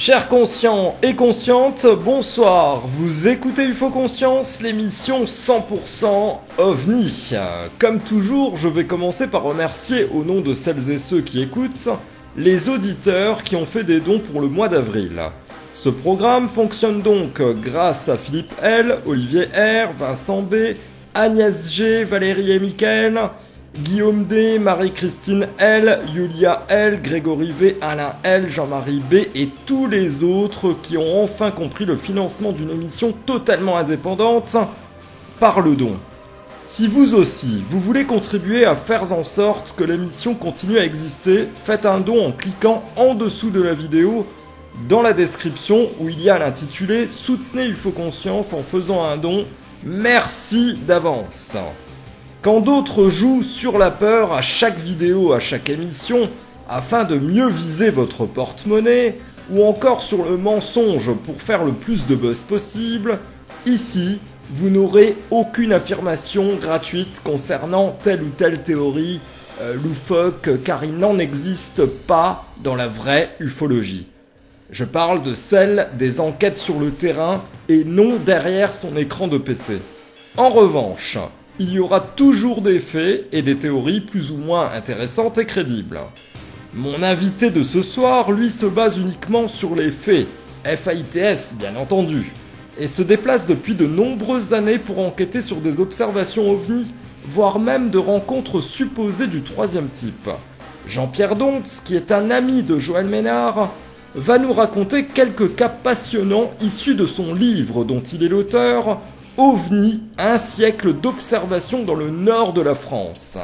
Chers conscients et conscientes, bonsoir. Vous écoutez UFO Conscience, l'émission 100% OVNI. Comme toujours, je vais commencer par remercier, au nom de celles et ceux qui écoutent, les auditeurs qui ont fait des dons pour le mois d'avril. Ce programme fonctionne donc grâce à Philippe L, Olivier R, Vincent B, Agnès G, Valérie et Mickaël, Guillaume D, Marie-Christine L, Yulia L, Grégory V, Alain L, Jean-Marie B et tous les autres qui ont enfin compris le financement d'une émission totalement indépendante par le don. Si vous aussi, vous voulez contribuer à faire en sorte que l'émission continue à exister, faites un don en cliquant en dessous de la vidéo dans la description où il y a l'intitulé « Soutenez UFO Conscience en faisant un don ». Merci d'avance. Quand d'autres jouent sur la peur à chaque vidéo, à chaque émission, afin de mieux viser votre porte-monnaie, ou encore sur le mensonge pour faire le plus de buzz possible, ici, vous n'aurez aucune affirmation gratuite concernant telle ou telle théorie loufoque, car il n'en existe pas dans la vraie ufologie. Je parle de celle des enquêtes sur le terrain et non derrière son écran de PC. En revanche, il y aura toujours des faits et des théories plus ou moins intéressantes et crédibles. Mon invité de ce soir, lui, se base uniquement sur les faits, FAITS bien entendu, et se déplace depuis de nombreuses années pour enquêter sur des observations ovnis, voire même de rencontres supposées du troisième type. Jean-Pierre Dontz, qui est un ami de Joël Ménard, va nous raconter quelques cas passionnants issus de son livre dont il est l'auteur, OVNI, un siècle d'observation dans le nord de la France.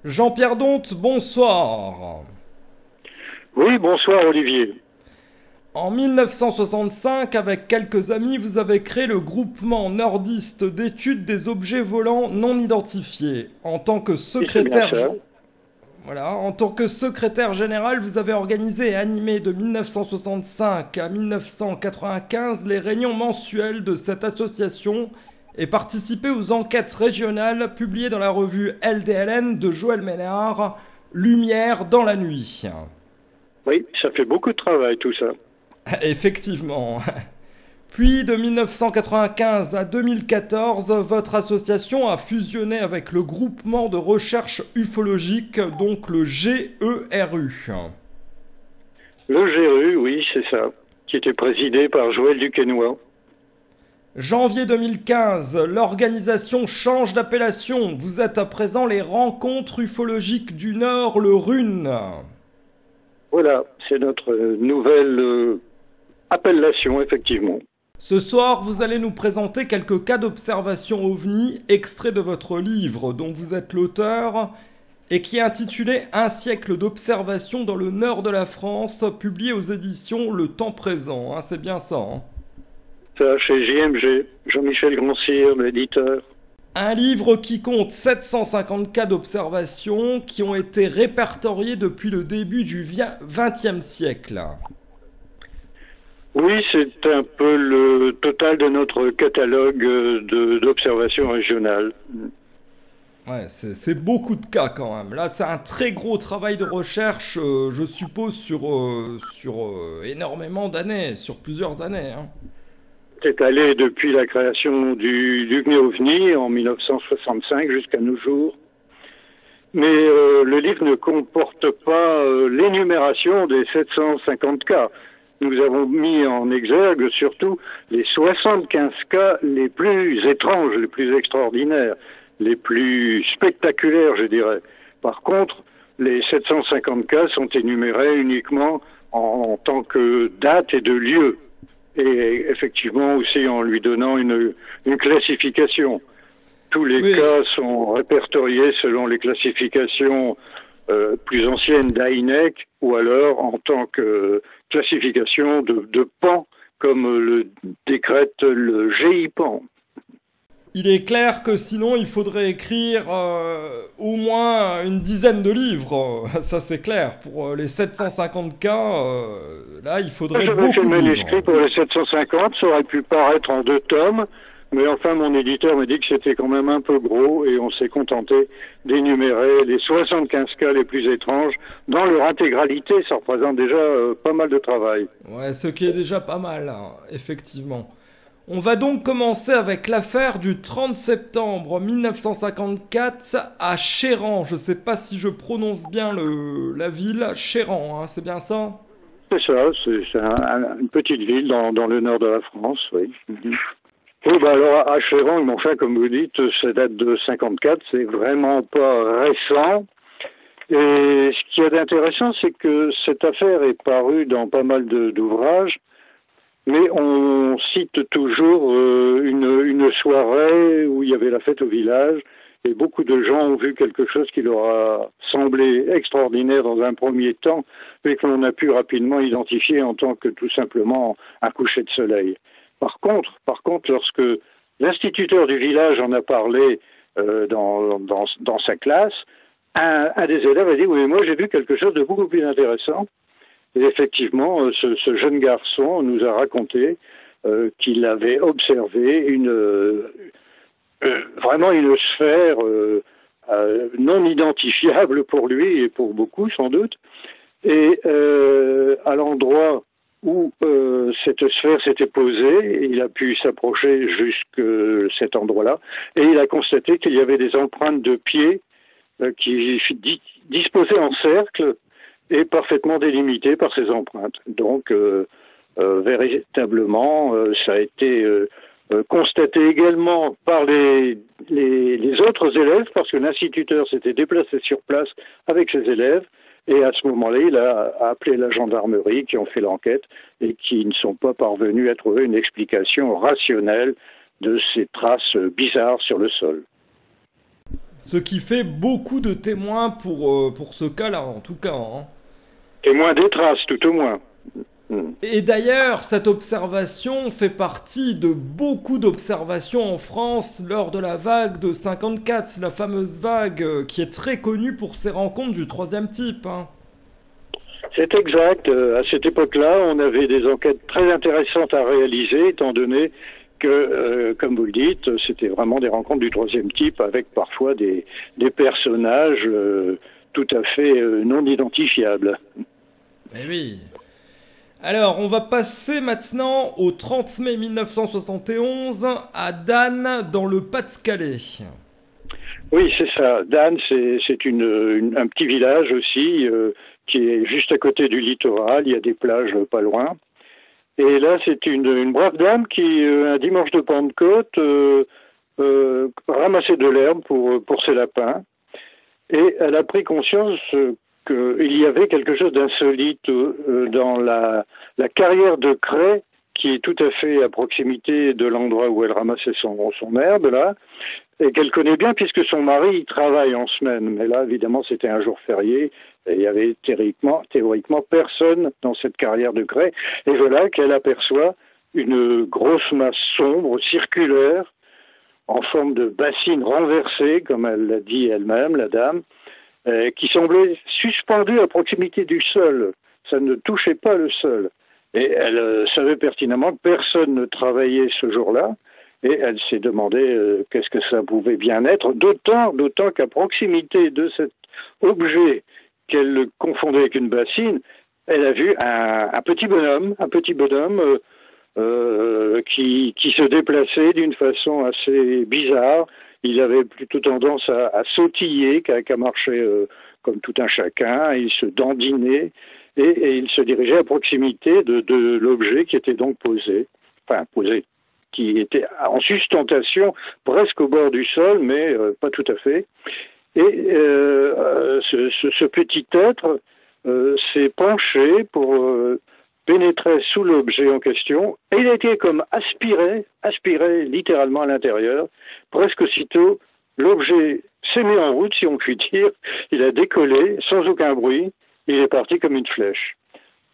Jean-Pierre Dontz, bonsoir. Oui, bonsoir Olivier. En 1965, avec quelques amis, vous avez créé le groupement nordiste d'études des objets volants non identifiés. En tant que secrétaire, en tant que secrétaire général, vous avez organisé et animé de 1965 à 1995 les réunions mensuelles de cette association et participé aux enquêtes régionales publiées dans la revue LDLN de Joël Ménard, Lumière dans la nuit. Oui, ça fait beaucoup de travail tout ça. Effectivement. Puis de 1995 à 2014, votre association a fusionné avec le groupement de recherche ufologique, donc le GERU. Le GERU, oui, c'est ça, qui était présidé par Joël Duquesnoy. Janvier 2015, l'organisation change d'appellation. Vous êtes à présent les Rencontres ufologiques du Nord, le RUN. Voilà, c'est notre nouvelle appellation, effectivement. Ce soir, vous allez nous présenter quelques cas d'observation OVNI extraits de votre livre dont vous êtes l'auteur et qui est intitulé « Un siècle d'observation dans le nord de la France » publié aux éditions Le Temps Présent. C'est bien ça, hein? Ça, chez JMG, Jean-Michel Grandcir, l'éditeur. Un livre qui compte 750 cas d'observation qui ont été répertoriés depuis le début du XXe siècle. Oui, c'est un peu le total de notre catalogue d'observations régionales. Ouais, c'est beaucoup de cas quand même. Là, c'est un très gros travail de recherche, je suppose, sur énormément d'années, sur plusieurs années. C'est allé depuis la création du GNEOVNI en 1965 jusqu'à nos jours. Mais le livre ne comporte pas l'énumération des 750 cas. Nous avons mis en exergue surtout les 75 cas les plus étranges, les plus extraordinaires, les plus spectaculaires, je dirais. Par contre, les 750 cas sont énumérés uniquement en tant que date et de lieu. Et effectivement aussi en lui donnant une classification. Tous les cas sont répertoriés selon les classifications plus anciennes d'AINEC ou alors en tant que classification de PAN, comme le décrète le GIPAN. Il est clair que sinon il faudrait écrire au moins une dizaine de livres, ça c'est clair. Pour les 750 cas, là il faudrait beaucoup de livres. Le manuscrit pour les 750, ça aurait pu paraître en 2 tomes, Mais enfin, mon éditeur m'a dit que c'était quand même un peu gros et on s'est contenté d'énumérer les 75 cas les plus étranges dans leur intégralité. Ça représente déjà pas mal de travail. Ouais, ce qui est déjà pas mal, hein, effectivement. On va donc commencer avec l'affaire du 30 septembre 1954 à Chéran. Je sais pas si je prononce bien la ville. Chéran, hein, c'est bien ça? C'est ça, c'est une petite ville dans le nord de la France, oui. Oui, bah alors à Chéran, mais enfin, comme vous dites, ça date de 54, c'est vraiment pas récent. Et ce qu'il y a d'intéressant, c'est que cette affaire est parue dans pas mal d'ouvrages, mais on cite toujours une soirée où il y avait la fête au village, et beaucoup de gens ont vu quelque chose qui leur a semblé extraordinaire dans un premier temps, mais que l'on a pu rapidement identifier en tant que tout simplement un coucher de soleil. Par contre, lorsque l'instituteur du village en a parlé dans sa classe, un des élèves a dit « Oui, moi j'ai vu quelque chose de beaucoup plus intéressant ». Et effectivement, ce jeune garçon nous a raconté qu'il avait observé vraiment une sphère non identifiable pour lui et pour beaucoup sans doute. Et à l'endroit où cette sphère s'était posée, il a pu s'approcher jusqu'à cet endroit-là et il a constaté qu'il y avait des empreintes de pieds qui disposées en cercle et parfaitement délimitées par ces empreintes. Donc véritablement, ça a été constaté également par les autres élèves, parce que l'instituteur s'était déplacé sur place avec ses élèves, et à ce moment-là, il a appelé la gendarmerie qui ont fait l'enquête et qui ne sont pas parvenus à trouver une explication rationnelle de ces traces bizarres sur le sol. Ce qui fait beaucoup de témoins pour ce cas-là, en tout cas, hein. Témoins des traces, tout au moins. Et d'ailleurs, cette observation fait partie de beaucoup d'observations en France lors de la vague de 54, la fameuse vague qui est très connue pour ses rencontres du troisième type, hein. C'est exact. À cette époque-là, on avait des enquêtes très intéressantes à réaliser, étant donné que, comme vous le dites, c'était vraiment des rencontres du troisième type avec parfois des personnages tout à fait non identifiables. Mais oui. Alors, on va passer maintenant au 30 mai 1971 à Dan, dans le Pas-de-Calais. Oui, c'est ça. Dan, c'est un petit village aussi qui est juste à côté du littoral. Il y a des plages pas loin. Et là, c'est une brave dame qui, un dimanche de Pentecôte, ramassait de l'herbe pour ses lapins. Et elle a pris conscience qu'il y avait quelque chose d'insolite dans la carrière de craie qui est tout à fait à proximité de l'endroit où elle ramassait son herbe, là, et qu'elle connaît bien puisque son mari y travaille en semaine. Mais là, évidemment, c'était un jour férié et il y avait théoriquement personne dans cette carrière de craie. Et voilà qu'elle aperçoit une grosse masse sombre, circulaire, en forme de bassine renversée, comme elle l'a dit elle-même, la dame, qui semblait suspendue à proximité du sol. Ça ne touchait pas le sol. Et elle savait pertinemment que personne ne travaillait ce jour-là. Et elle s'est demandé qu'est-ce que ça pouvait bien être, d'autant qu'à proximité de cet objet qu'elle confondait avec une bassine, elle a vu un petit bonhomme qui se déplaçait d'une façon assez bizarre. Il avait plutôt tendance à sautiller qu'à marcher comme tout un chacun. Il se dandinait et il se dirigeait à proximité de l'objet qui était donc posé, qui était en sustentation presque au bord du sol, mais pas tout à fait. Et ce petit être s'est penché pour pénétrer sous l'objet en question, et il a été comme aspiré littéralement à l'intérieur. Presque aussitôt, l'objet s'est mis en route, si on peut dire. Il a décollé sans aucun bruit. Il est parti comme une flèche.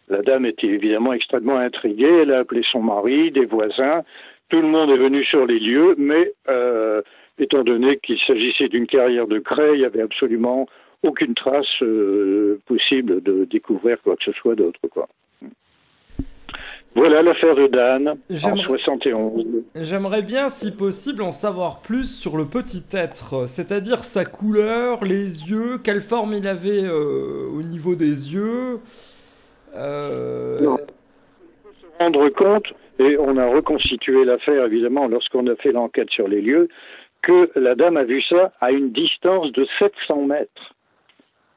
La dame était évidemment extrêmement intriguée. Elle a appelé son mari, des voisins. Tout le monde est venu sur les lieux, mais étant donné qu'il s'agissait d'une carrière de craie, il n'y avait absolument aucune trace possible de découvrir quoi que ce soit d'autre, quoi. Voilà l'affaire de Dan en 71. J'aimerais bien, si possible, en savoir plus sur le petit être, c'est-à-dire sa couleur, les yeux, quelle forme il avait au niveau des yeux. Non. Rendre compte, et on a reconstitué l'affaire évidemment lorsqu'on a fait l'enquête sur les lieux, que la dame a vu ça à une distance de 700 mètres.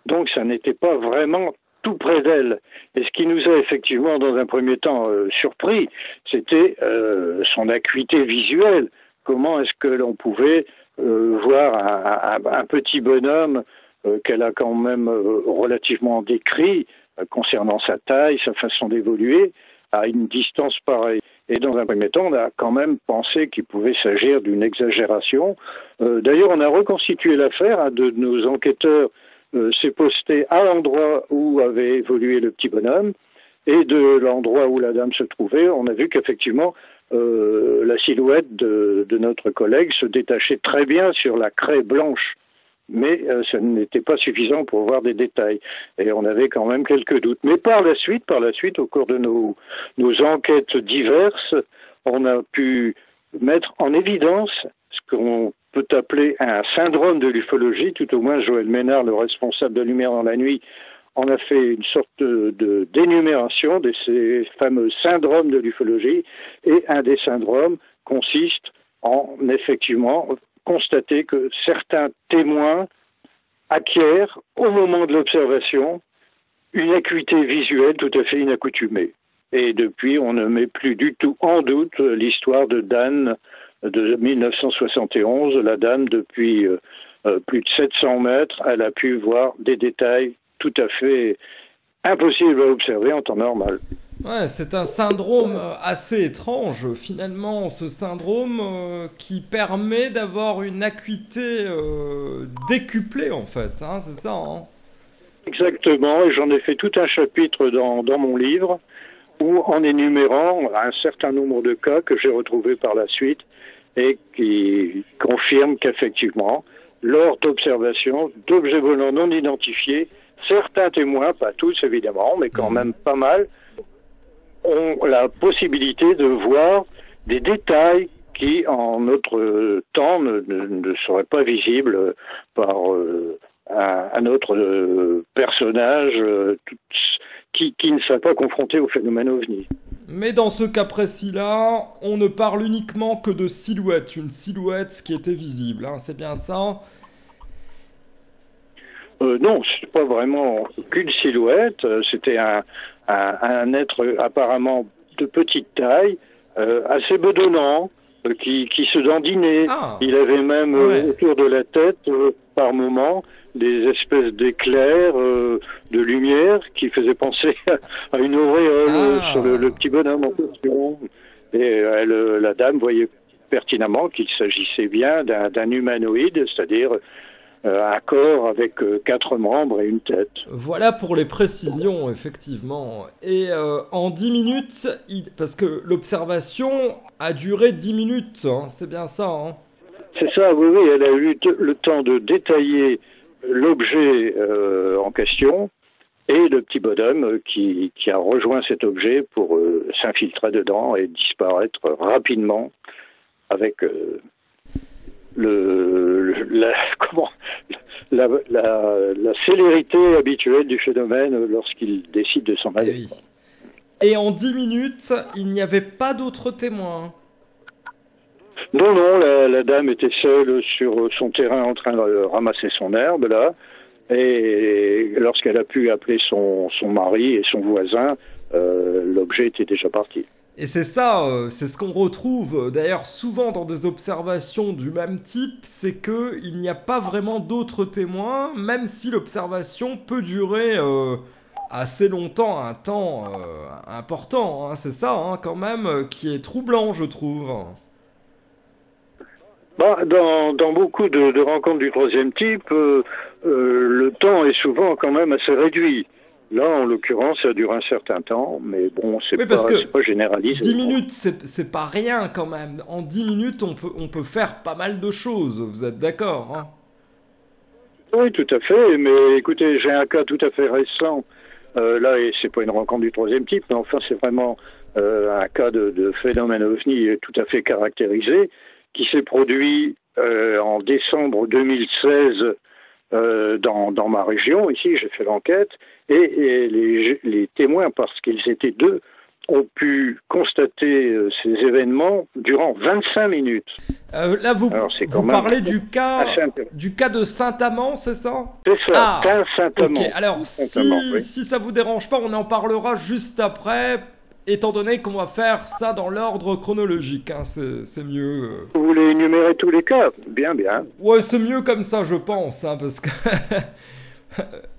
Donc ça n'était pas vraiment tout près d'elle. Et ce qui nous a effectivement dans un premier temps surpris, c'était son acuité visuelle. Comment est-ce que l'on pouvait voir un petit bonhomme qu'elle a quand même relativement décrit concernant sa taille, sa façon d'évoluer, à une distance pareille. Et dans un premier temps, on a quand même pensé qu'il pouvait s'agir d'une exagération. D'ailleurs, on a reconstitué l'affaire. Un de nos enquêteurs s'est posté à l'endroit où avait évolué le petit bonhomme, et de l'endroit où la dame se trouvait, on a vu qu'effectivement, la silhouette de notre collègue se détachait très bien sur la craie blanche. Mais ça n'était pas suffisant pour voir des détails. Et on avait quand même quelques doutes. Mais par la suite, au cours de nos enquêtes diverses, on a pu mettre en évidence ce qu'on peut appeler un syndrome de l'ufologie. Tout au moins, Joël Ménard, le responsable de Lumière dans la nuit, en a fait une sorte d'énumération de ces fameux syndromes de l'ufologie. Et un des syndromes consiste en, effectivement, constater que certains témoins acquièrent, au moment de l'observation, une acuité visuelle tout à fait inaccoutumée. Et depuis, on ne met plus du tout en doute l'histoire de Dan de 1971. La dame, depuis plus de 700 mètres, elle a pu voir des détails tout à fait impossibles à observer en temps normal. Ouais, c'est un syndrome assez étrange, finalement, ce syndrome qui permet d'avoir une acuité décuplée, en fait, hein, c'est ça, hein? Exactement, et j'en ai fait tout un chapitre dans mon livre, où en énumérant un certain nombre de cas que j'ai retrouvés par la suite, et qui confirment qu'effectivement, lors d'observations d'objets volants non identifiés, certains témoins, pas tous évidemment, mais quand même pas mal, ont la possibilité de voir des détails qui, en notre temps, ne seraient pas visibles par un autre personnage qui ne serait pas confronté au phénomène OVNI. Mais dans ce cas précis-là, on ne parle uniquement que de silhouette, une silhouette qui était visible, hein, c'est bien ça? Non, c'est pas vraiment qu'une silhouette, c'était un être apparemment de petite taille, assez bedonnant, qui se dandinait. Ah, Il avait même autour de la tête, par moments, des espèces d'éclairs de lumière qui faisaient penser à une auréole sur le petit bonhomme en question. Et la dame voyait pertinemment qu'il s'agissait bien d'un humanoïde, c'est-à-dire un corps avec 4 membres et une tête. Voilà pour les précisions, effectivement. Et en 10 minutes, parce que l'observation a duré 10 minutes, hein, c'est bien ça, hein? C'est ça, oui, elle a eu le temps de détailler l'objet en question et le petit bonhomme qui a rejoint cet objet pour s'infiltrer dedans et disparaître rapidement avec la célérité habituelle du phénomène lorsqu'il décide de s'en aller. Oui. Et en 10 minutes, il n'y avait pas d'autres témoins? Non, la dame était seule sur son terrain en train de ramasser son herbe, là, et lorsqu'elle a pu appeler son mari et son voisin, l'objet était déjà parti. Et c'est ça, c'est ce qu'on retrouve d'ailleurs souvent dans des observations du même type, c'est que il n'y a pas vraiment d'autres témoins, même si l'observation peut durer assez longtemps, un temps important, hein, c'est ça, hein, quand même, qui est troublant, je trouve. Dans beaucoup de rencontres du troisième type, le temps est souvent quand même assez réduit. Là, en l'occurrence, ça dure un certain temps, mais bon, c'est pas généralisé. 10 minutes, c'est pas rien quand même. En 10 minutes, on peut faire pas mal de choses, vous êtes d'accord, hein? Oui, tout à fait, mais écoutez, j'ai un cas tout à fait récent Là, et c'est pas une rencontre du troisième type, mais enfin, c'est vraiment un cas de phénomène ovni tout à fait caractérisé, qui s'est produit en décembre 2016 dans ma région. Ici, j'ai fait l'enquête, et les témoins, parce qu'ils étaient deux, ont pu constater ces événements durant 25 minutes. Là, vous parlez du cas de Saint-Amand, c'est ça? C'est ça, Saint-Amand. Ok, alors si ça vous dérange pas, on en parlera juste après, étant donné qu'on va faire ça dans l'ordre chronologique, hein, c'est mieux. Vous voulez énumérer tous les cas? Bien. Ouais, c'est mieux comme ça, je pense, hein, parce que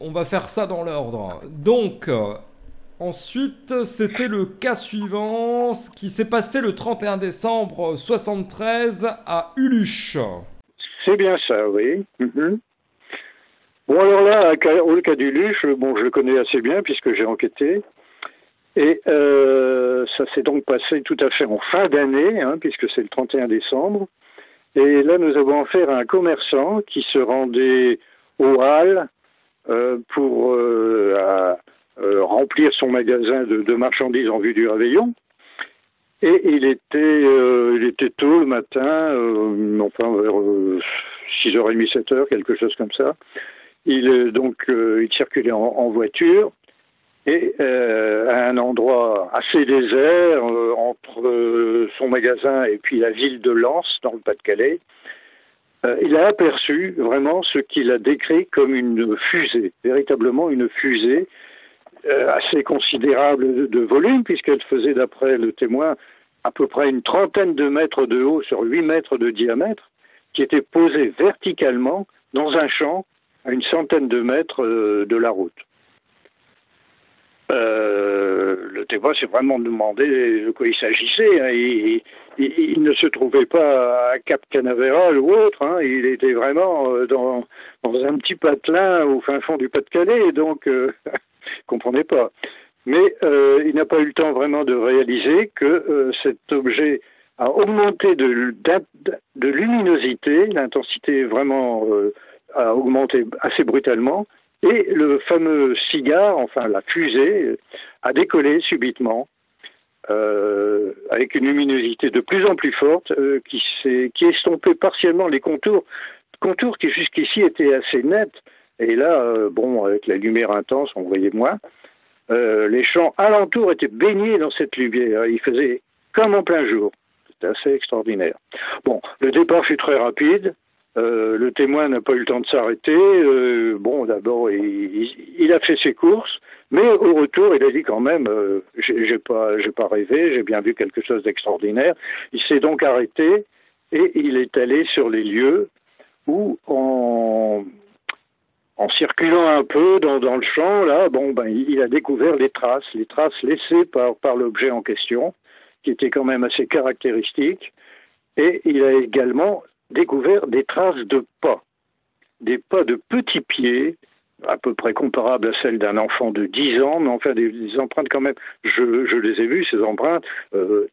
on va faire ça dans l'ordre. Donc... Ensuite, c'était le cas suivant, qui s'est passé le 31 décembre 73 à Uluche. C'est bien ça, oui. Bon, alors là, au cas d'Uluche, bon, je le connais assez bien puisque j'ai enquêté. Et ça s'est donc passé tout à fait en fin d'année, hein, puisque c'est le 31 décembre. Et là, nous avons affaire à un commerçant qui se rendait aux Halles pour... remplir son magasin de marchandises en vue du réveillon. Et il était tôt le matin, enfin vers 6h30, 7h, quelque chose comme ça. Il circulait en voiture et à un endroit assez désert entre son magasin et puis la ville de Lens, dans le Pas-de-Calais. Il a aperçu vraiment ce qu'il a décrit comme une fusée, véritablement une fusée, assez considérable de volume, puisqu'elle faisait, d'après le témoin, à peu près une trentaine de mètres de haut sur 8 mètres de diamètre, qui était posée verticalement dans un champ à une centaine de mètres de la route. Le témoin s'est vraiment demandé de quoi il s'agissait. Hein. Il ne se trouvait pas à Cap Canaveral ou autre. Hein. Il était vraiment dans un petit patelin au fin fond du Pas-de-Calais, donc comprenait pas. Mais il n'a pas eu le temps vraiment de réaliser que cet objet a augmenté de luminosité, l'intensité vraiment a augmenté assez brutalement, et le fameux cigare, enfin la fusée, a décollé subitement, avec une luminosité de plus en plus forte, qui estompait partiellement les contours qui jusqu'ici étaient assez nets. Et là, avec la lumière intense, on voyait moins. Les champs alentours étaient baignés dans cette lumière. Il faisait comme en plein jour. C'était assez extraordinaire. Bon, le départ fut très rapide. Le témoin n'a pas eu le temps de s'arrêter. D'abord, il a fait ses courses, mais au retour, il a dit quand même, j'ai pas rêvé, j'ai bien vu quelque chose d'extraordinaire. Il s'est donc arrêté et il est allé sur les lieux où, en circulant un peu dans le champ, là, il a découvert les traces laissées par l'objet en question, qui étaient quand même assez caractéristiques, et il a également découvert des traces de pas, des pas de petits pieds, à peu près comparables à celles d'un enfant de 10 ans, mais enfin des empreintes quand même, je les ai vues, ces empreintes,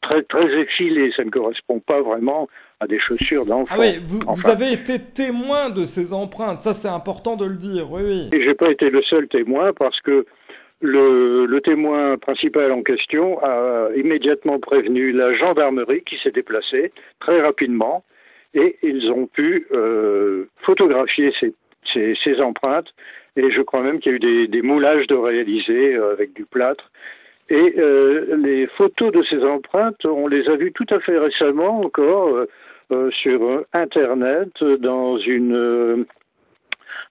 très, très effilées, ça ne correspond pas vraiment à des chaussures d'enfant. Ah oui, vous avez été témoin de ces empreintes, ça c'est important de le dire, oui. Et j'ai pas été le seul témoin parce que le témoin principal en question a immédiatement prévenu la gendarmerie qui s'est déplacée très rapidement et ils ont pu photographier ces empreintes et je crois même qu'il y a eu des moulages de réaliser avec du plâtre. Et les photos de ces empreintes, on les a vues tout à fait récemment encore sur Internet dans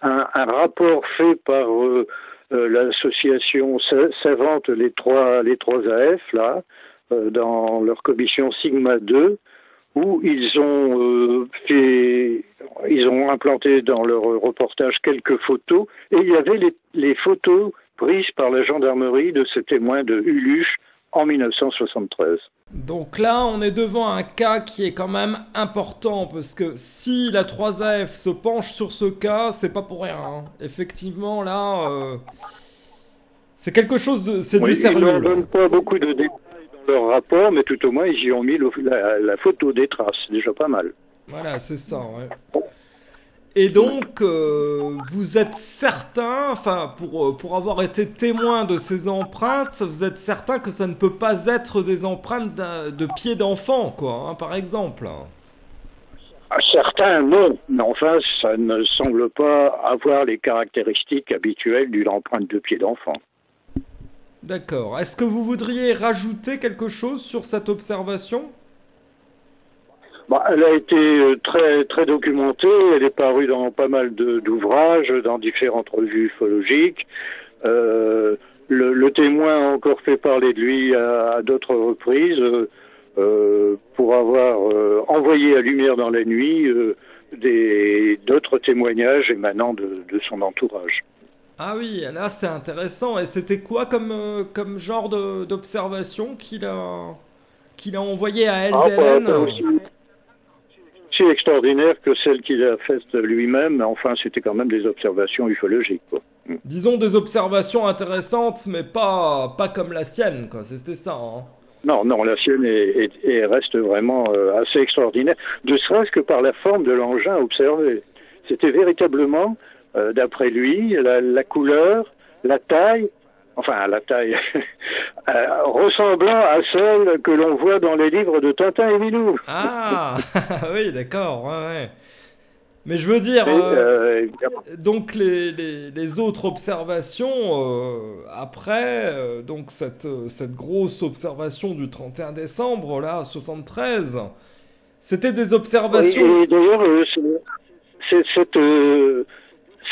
un rapport fait par l'association savante les trois AF là dans leur commission Sigma 2 où ils ont implanté dans leur reportage quelques photos et il y avait les photos prises par la gendarmerie de ce témoin de Uluche en 1973. Donc là, on est devant un cas qui est quand même important, parce que si la 3AF se penche sur ce cas, c'est pas pour rien. Hein. Effectivement, là, c'est quelque chose de... C'est du sérieux. Ils ne donnent pas beaucoup de détails dans leur rapport, mais tout au moins, ils y ont mis la photo des traces. C'est déjà pas mal. Voilà, c'est ça, ouais. Et donc, vous êtes certain, enfin, pour avoir été témoin de ces empreintes, vous êtes certain que ça ne peut pas être des empreintes de pieds d'enfant, quoi, hein, par exemple. Certains, non. Mais enfin, ça ne semble pas avoir les caractéristiques habituelles d'une empreinte de pied d'enfant. D'accord. Est-ce que vous voudriez rajouter quelque chose sur cette observation? Bah, elle a été très très documentée. Elle est parue dans pas mal d'ouvrages, dans différentes revues ufologiques. Le témoin a encore fait parler de lui à d'autres reprises pour avoir envoyé à lumière dans la nuit d'autres témoignages émanant de son entourage. Ah oui, là c'est intéressant. Et c'était quoi comme genre d'observation qu'il a envoyé à Ah, LDLN? pas aussi extraordinaire que celle qu'il a faite lui-même, mais enfin c'était quand même des observations ufologiques, quoi. Disons des observations intéressantes, mais pas comme la sienne, quoi. C'était ça, hein. Non, non, la sienne reste vraiment assez extraordinaire, ne serait-ce que par la forme de l'engin observé. C'était véritablement, d'après lui, la couleur, la taille, ressemblant à celle que l'on voit dans les livres de Tintin et Milou. Ah, oui, d'accord, ouais, ouais. Mais je veux dire, donc les autres observations après, donc cette grosse observation du 31 décembre, là, 73, c'était des observations. et d'ailleurs,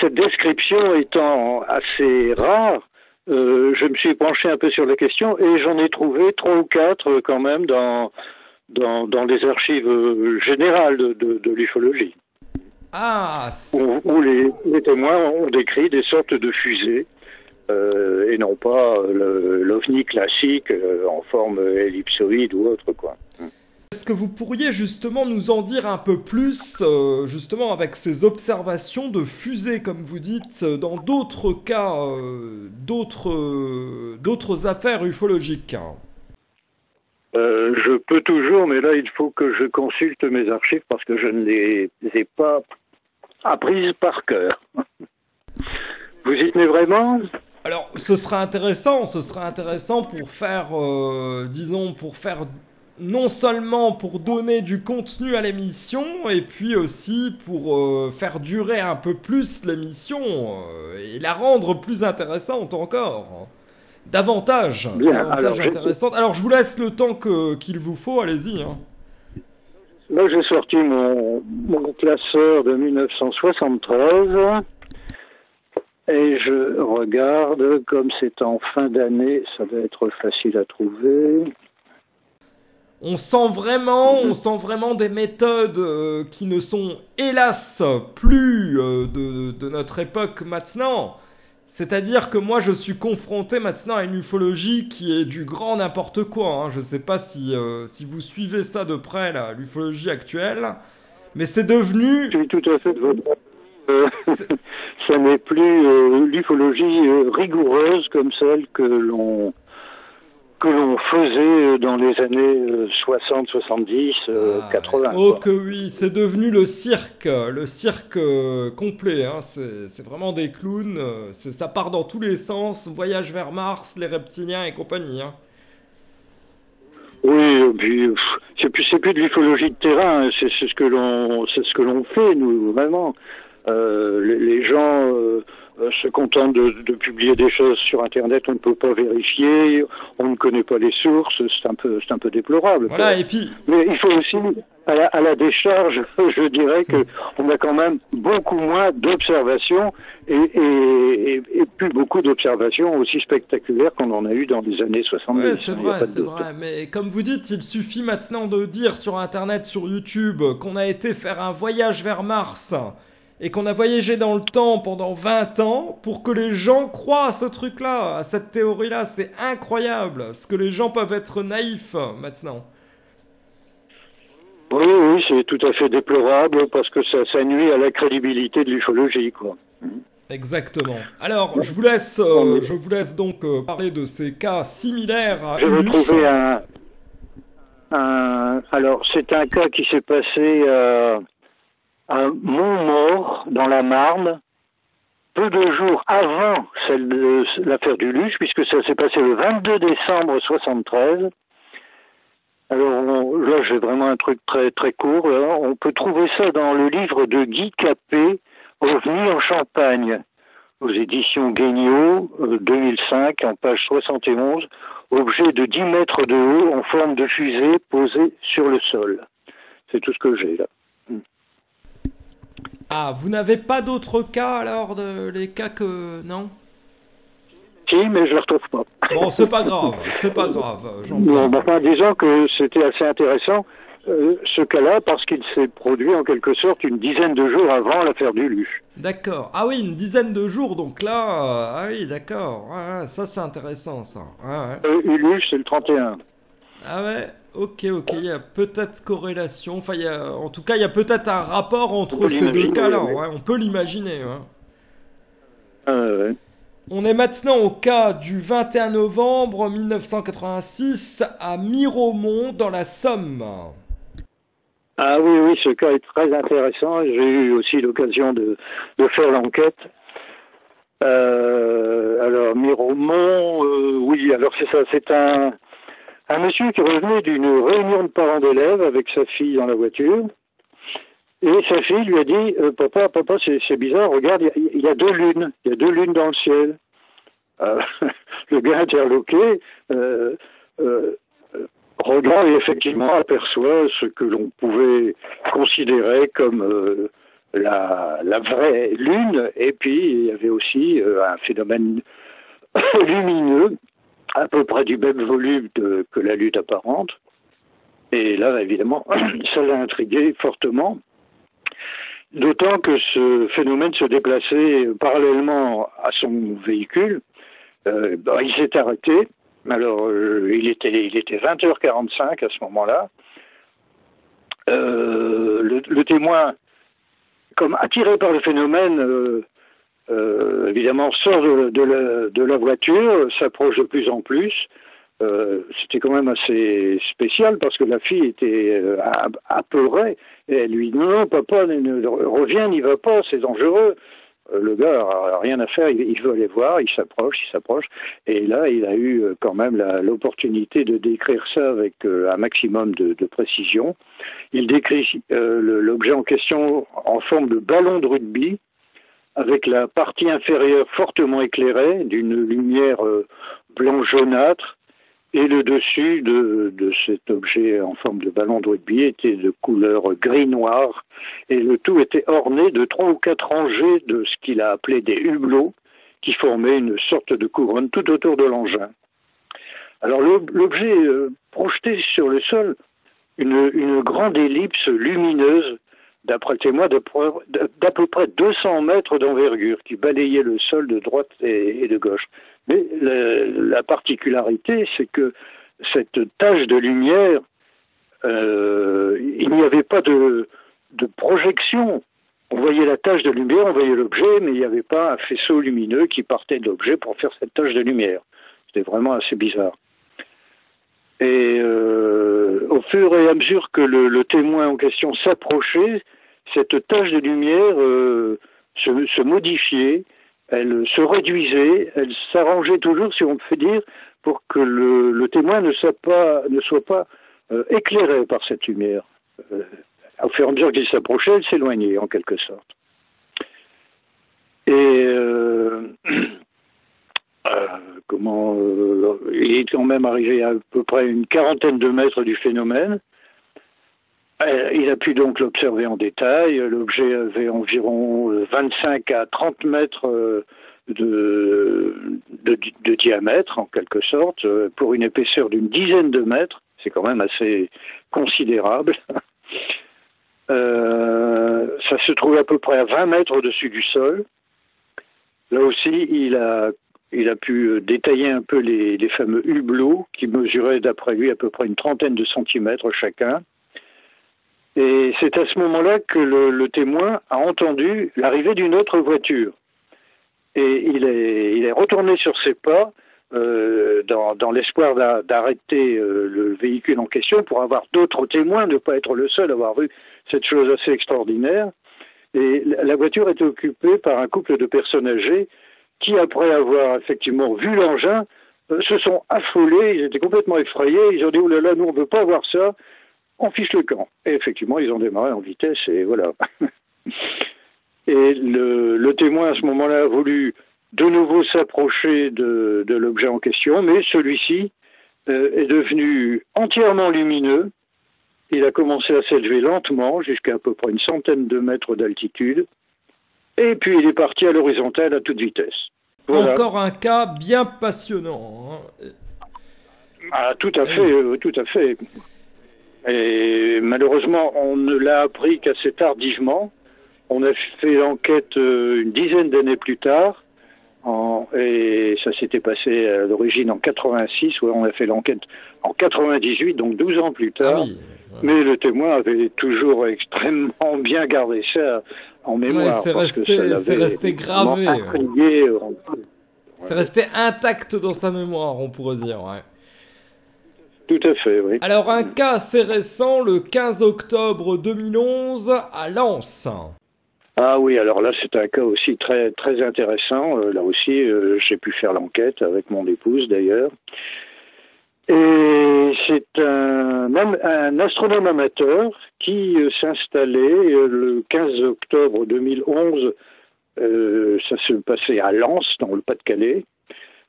cette description étant assez rare, je me suis penché un peu sur la question et j'en ai trouvé 3 ou 4 quand même dans les archives générales de l'ufologie, Ah, où les témoins ont décrit des sortes de fusées et non pas l'OVNI classique en forme ellipsoïde ou autre, quoi. est-ce que vous pourriez justement nous en dire un peu plus, justement avec ces observations de fusées, comme vous dites, dans d'autres cas, d'autres affaires ufologiques? Je peux toujours, mais là il faut que je consulte mes archives parce que je ne les ai pas apprises par cœur. Vous y tenez vraiment? Alors, ce serait intéressant pour faire, disons, pour faire non seulement pour donner du contenu à l'émission, et puis aussi pour faire durer un peu plus l'émission et la rendre plus intéressante encore. Bien, Davantage intéressante. Alors, je vous laisse le temps qu'il vous faut, allez-y, hein. là j'ai sorti mon classeur de 1973 et je regarde, comme c'est en fin d'année, ça va être facile à trouver. On sent vraiment des méthodes qui ne sont hélas plus de notre époque maintenant. C'est-à-dire que moi je suis confronté maintenant à une ufologie qui est du grand n'importe quoi, hein. Je sais pas si vous suivez ça de près, là, l'ufologie actuelle, mais c'est devenu... Je suis tout à fait de votre ça n'est plus l'ufologie rigoureuse comme celle que l'on faisait dans les années 60, 70, 80. Oh Quoi. que oui, c'est devenu le cirque complet, hein. C'est vraiment des clowns, ça part dans tous les sens, voyage vers Mars, les reptiliens et compagnie, hein. Oui, puis c'est plus de l'ufologie de terrain, c'est ce que l'on fait nous vraiment. Les gens se contentent de publier des choses sur Internet, on ne peut pas vérifier, on ne connaît pas les sources, c'est un peu déplorable. Voilà, quoi. et puis... Mais il faut aussi, à la décharge, je dirais que on a quand même beaucoup moins d'observations et plus beaucoup d'observations aussi spectaculaires qu'on en a eu dans les années 70. Ouais, c'est vrai, mais comme vous dites, il suffit maintenant de dire sur Internet, sur YouTube, qu'on a été faire un voyage vers Mars et qu'on a voyagé dans le temps pendant 20 ans pour que les gens croient à ce truc-là, à cette théorie-là. C'est incroyable, ce que les gens peuvent être naïfs maintenant. Oui, c'est tout à fait déplorable parce que ça nuit à la crédibilité de l'ufologie, quoi. Exactement. Alors, je vous laisse donc parler de ces cas similaires à Je vais Ulush. trouver alors, c'est un cas qui s'est passé à Montmort, dans la Marne, peu de jours avant l'affaire Duluth, puisque ça s'est passé le 22 décembre 73. Alors là, j'ai vraiment un truc très très court. Là. On peut trouver ça dans le livre de Guy Capet, OVNI en Champagne, aux éditions Guignot, 2005, en page 71, objet de 10 mètres de haut en forme de fusée posé sur le sol. C'est tout ce que j'ai là. Ah, vous n'avez pas d'autres cas alors, les cas que... Non? Si, mais je ne le retrouve pas. Bon, c'est pas grave, j'en Bon, prends. enfin, disons que c'était assez intéressant, ce cas-là, parce qu'il s'est produit en quelque sorte une dizaine de jours avant l'affaire Duluth. D'accord. Ah oui, une dizaine de jours, donc là... ah oui, d'accord. Ah, ça, c'est intéressant, ça. Ah, ouais. Duluth, c'est le 31. Ah ouais, ok, il y a peut-être corrélation, enfin, en tout cas, il y a peut-être un rapport entre ces deux cas-là, oui. ouais, on peut l'imaginer. Ouais. Ouais. On est maintenant au cas du 21 novembre 1986 à Miromont, dans la Somme. Ah oui, ce cas est très intéressant. J'ai eu aussi l'occasion de faire l'enquête. Alors, Miromont, oui, alors c'est ça, c'est un monsieur qui revenait d'une réunion de parents d'élèves avec sa fille dans la voiture. Et sa fille lui a dit, papa, c'est bizarre, regarde, il y a deux lunes dans le ciel. Le gars interloqué regarde et effectivement aperçoit ce que l'on pouvait considérer comme la vraie lune, et puis il y avait aussi un phénomène lumineux, à peu près du même volume que la lune apparente. Et là, évidemment, ça l'a intrigué fortement. D'autant que ce phénomène se déplaçait parallèlement à son véhicule. Il s'est arrêté. Alors, il était 20h45 à ce moment-là. Le témoin, comme attiré par le phénomène, évidemment sort de la voiture, s'approche de plus en plus. C'était quand même assez spécial parce que la fille était apeurée et elle lui dit non papa reviens, n'y va pas, c'est dangereux. Le gars a rien à faire, il veut aller voir, il s'approche et là il a eu quand même l'opportunité de décrire ça avec un maximum de précision. Il décrit l'objet en question en forme de ballon de rugby avec la partie inférieure fortement éclairée d'une lumière blanc jaunâtre. Et le dessus de cet objet en forme de ballon de rugby était de couleur gris-noir. Et le tout était orné de 3 ou 4 rangées de ce qu'il a appelé des hublots, qui formaient une sorte de couronne tout autour de l'engin. Alors l'objet projeté sur le sol, une grande ellipse lumineuse, d'après le témoin, d'à peu près 200 mètres d'envergure, qui balayait le sol de droite et de gauche. Mais la particularité, c'est que cette tache de lumière, il n'y avait pas de projection. On voyait la tache de lumière, on voyait l'objet, mais il n'y avait pas un faisceau lumineux qui partait de l'objet pour faire cette tache de lumière. C'était vraiment assez bizarre. Et au fur et à mesure que le témoin en question s'approchait, cette tache de lumière se modifiait. Elle se réduisait, elle s'arrangeait toujours, si on peut dire, pour que le témoin ne soit pas éclairé par cette lumière. Au fur et à mesure qu'il s'approchait, elle s'éloignait, en quelque sorte. Et il est quand même arrivé à peu près une quarantaine de mètres du phénomène. Il a pu donc l'observer en détail. L'objet avait environ 25 à 30 mètres de diamètre, en quelque sorte, pour une épaisseur d'une dizaine de mètres. C'est quand même assez considérable. Ça se trouve à peu près à 20 mètres au-dessus du sol. Là aussi, il a pu détailler un peu les fameux hublots qui mesuraient, d'après lui, à peu près une trentaine de centimètres chacun. Et c'est à ce moment-là que le témoin a entendu l'arrivée d'une autre voiture. Et il est retourné sur ses pas dans l'espoir d'arrêter le véhicule en question pour avoir d'autres témoins, ne pas être le seul à avoir vu cette chose assez extraordinaire. Et la voiture était occupée par un couple de personnes âgées qui, après avoir effectivement vu l'engin, se sont affolés, ils étaient complètement effrayés, ils ont dit « Oh là là, nous on ne veut pas voir ça, on fiche le camp ». Et effectivement, ils ont démarré en vitesse et voilà. Et le témoin à ce moment-là a voulu de nouveau s'approcher de l'objet en question, mais celui-ci est devenu entièrement lumineux. Il a commencé à s'élever lentement jusqu'à à peu près une centaine de mètres d'altitude. Et puis il est parti à l'horizontale à toute vitesse. Voilà. Encore un cas bien passionnant. Hein. Ah, tout à fait, tout à fait. Et malheureusement, on ne l'a appris qu'assez tardivement. On a fait l'enquête une dizaine d'années plus tard. Et ça s'était passé à l'origine en 86, où on a fait l'enquête en 98, donc 12 ans plus tard. Ah oui. Mais le témoin avait toujours extrêmement bien gardé ça en mémoire. Ouais, c'est resté gravé. C'est resté intact dans sa mémoire, on pourrait dire. Ouais. Tout à fait, oui. Alors, un cas assez récent, le 15 octobre 2011, à Lens. Ah oui, alors là, c'est un cas aussi très, très intéressant. Là aussi, j'ai pu faire l'enquête avec mon épouse, d'ailleurs. Et c'est un astronome amateur qui s'installait le 15 octobre 2011. Ça se passait à Lens, dans le Pas-de-Calais.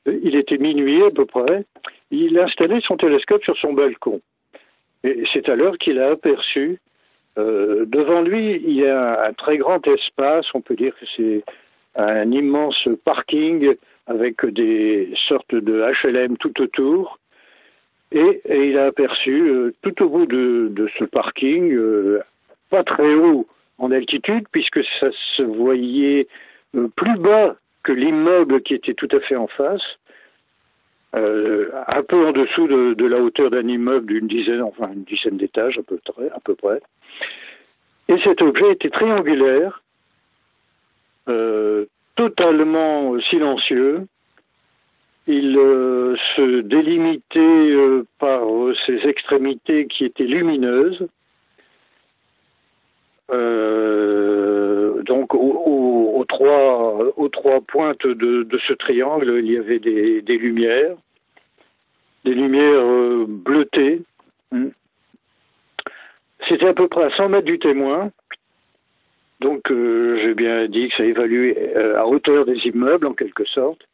Il était minuit à peu près. Il installait son télescope sur son balcon. Et c'est alors qu'il a aperçu, devant lui, il y a un très grand espace. On peut dire que c'est un immense parking avec des sortes de HLM tout autour. Et il a aperçu tout au bout de ce parking, pas très haut en altitude, puisque ça se voyait plus bas que l'immeuble qui était tout à fait en face, un peu en dessous de la hauteur d'un immeuble d'une dizaine d'étages à peu près. Et cet objet était triangulaire, totalement silencieux. Il se délimitait par ses extrémités qui étaient lumineuses. Donc aux trois pointes de ce triangle, il y avait des lumières bleutées. C'était à peu près à 100 mètres du témoin. Donc j'ai bien dit que ça évaluait à hauteur des immeubles en quelque sorte.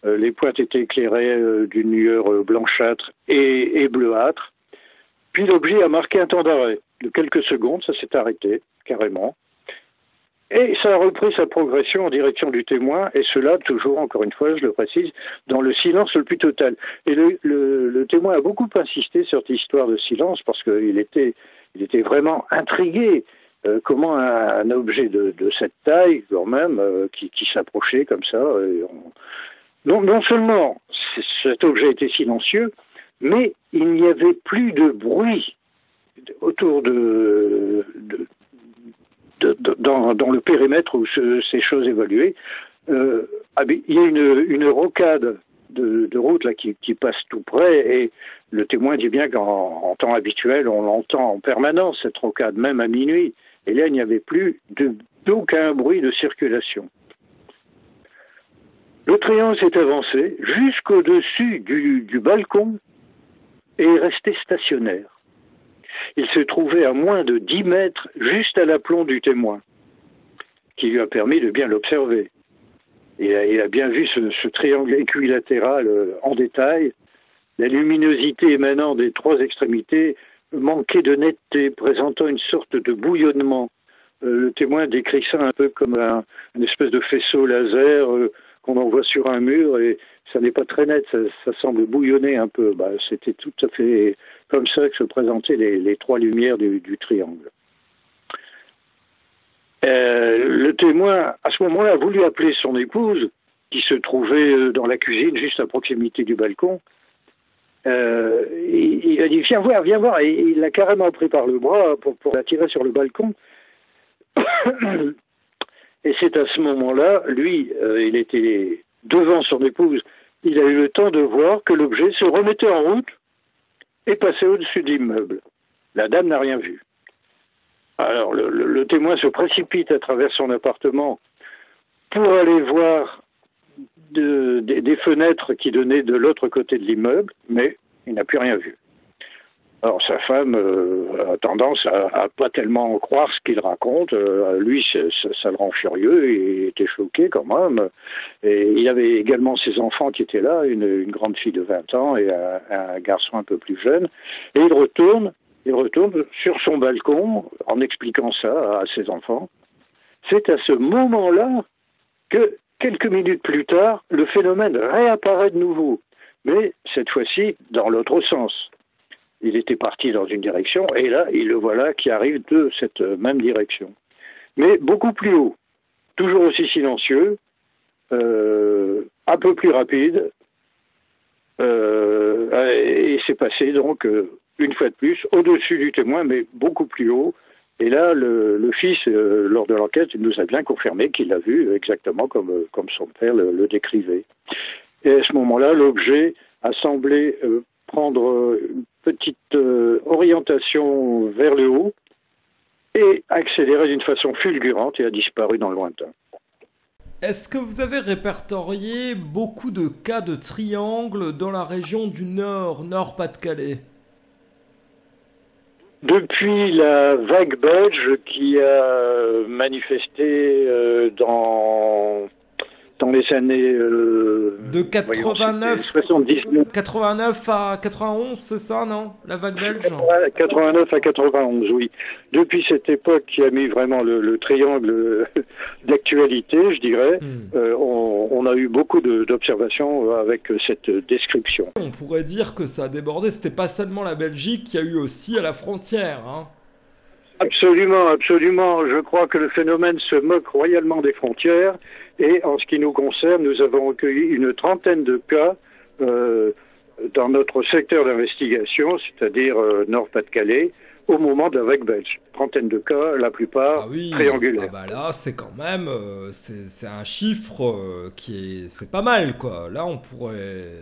Les pointes étaient éclairées d'une lueur blanchâtre et bleuâtre. Puis l'objet a marqué un temps d'arrêt de quelques secondes, ça s'est arrêté carrément. Et ça a repris sa progression en direction du témoin, et cela toujours, encore une fois, je le précise, dans le silence le plus total. Et le témoin a beaucoup insisté sur cette histoire de silence, parce qu'il était vraiment intrigué. Comment un objet de cette taille, quand même, qui s'approchait comme ça... Non seulement cet objet était silencieux, mais il n'y avait plus de bruit autour dans le périmètre où ces choses évoluaient. Il y a une rocade de route là qui passe tout près, et le témoin dit bien qu'en temps habituel, on l'entend en permanence, cette rocade, même à minuit. Et là, il n'y avait plus d'aucun bruit de circulation. Le triangle s'est avancé jusqu'au-dessus du balcon et est resté stationnaire. Il se trouvait à moins de 10 mètres, juste à l'aplomb du témoin, qui lui a permis de bien l'observer. Il a bien vu ce triangle équilatéral en détail. La luminosité émanant des trois extrémités manquait de netteté, présentant une sorte de bouillonnement. Le témoin décrit ça un peu comme une espèce de faisceau laser qu'on envoie sur un mur, et ça n'est pas très net, ça semble bouillonner un peu. C'était tout à fait comme ça que se présentaient les trois lumières du triangle. Le témoin, à ce moment-là, a voulu appeler son épouse, qui se trouvait dans la cuisine, juste à proximité du balcon. Il a dit « Viens voir », et il l'a carrément pris par le bras pour la tirer sur le balcon. Et c'est à ce moment-là, lui, il était devant son épouse, il a eu le temps de voir que l'objet se remettait en route et passait au-dessus de l'immeuble. La dame n'a rien vu. Alors, le témoin se précipite à travers son appartement pour aller voir des fenêtres qui donnaient de l'autre côté de l'immeuble, mais il n'a plus rien vu. Alors sa femme a tendance à pas tellement croire ce qu'il raconte. Lui, ça le rend furieux, il était choqué quand même. Et il y avait également ses enfants qui étaient là, une grande fille de 20 ans et un garçon un peu plus jeune. Et il retourne sur son balcon en expliquant ça à ses enfants. C'est à ce moment-là que, quelques minutes plus tard, le phénomène réapparaît de nouveau. Mais cette fois-ci, dans l'autre sens. Il était parti dans une direction, et là, il le voilà qui arrive de cette même direction. Mais beaucoup plus haut, toujours aussi silencieux, un peu plus rapide, et c'est passé donc, une fois de plus, au-dessus du témoin, mais beaucoup plus haut. Et là, le fils, lors de l'enquête, il nous a bien confirmé qu'il l'a vu exactement comme son père le décrivait. Et à ce moment-là, l'objet a semblé prendre une petite orientation vers le haut et accélérer d'une façon fulgurante et a disparu dans le lointain. Est-ce que vous avez répertorié beaucoup de cas de triangles dans la région du Nord-Pas-de-Calais ? Depuis la vague belge qui a manifesté dans les années de 89, 79. 89 à 91, c'est ça, non? La vague belge? 89 à 91, oui. Depuis cette époque qui a mis vraiment le triangle d'actualité, je dirais, on a eu beaucoup d'observations avec cette description. On pourrait dire que ça a débordé, c'était pas seulement la Belgique, il y a eu aussi à la frontière, hein. Absolument, absolument. Je crois que le phénomène se moque royalement des frontières. Et en ce qui nous concerne, nous avons recueilli une trentaine de cas dans notre secteur d'investigation, c'est-à-dire Nord-Pas-de-Calais, au moment de la vague belge. Trentaine de cas, la plupart triangulaires. Ah bah là, c'est quand même, c'est un chiffre c'est pas mal, quoi. Là, on pourrait...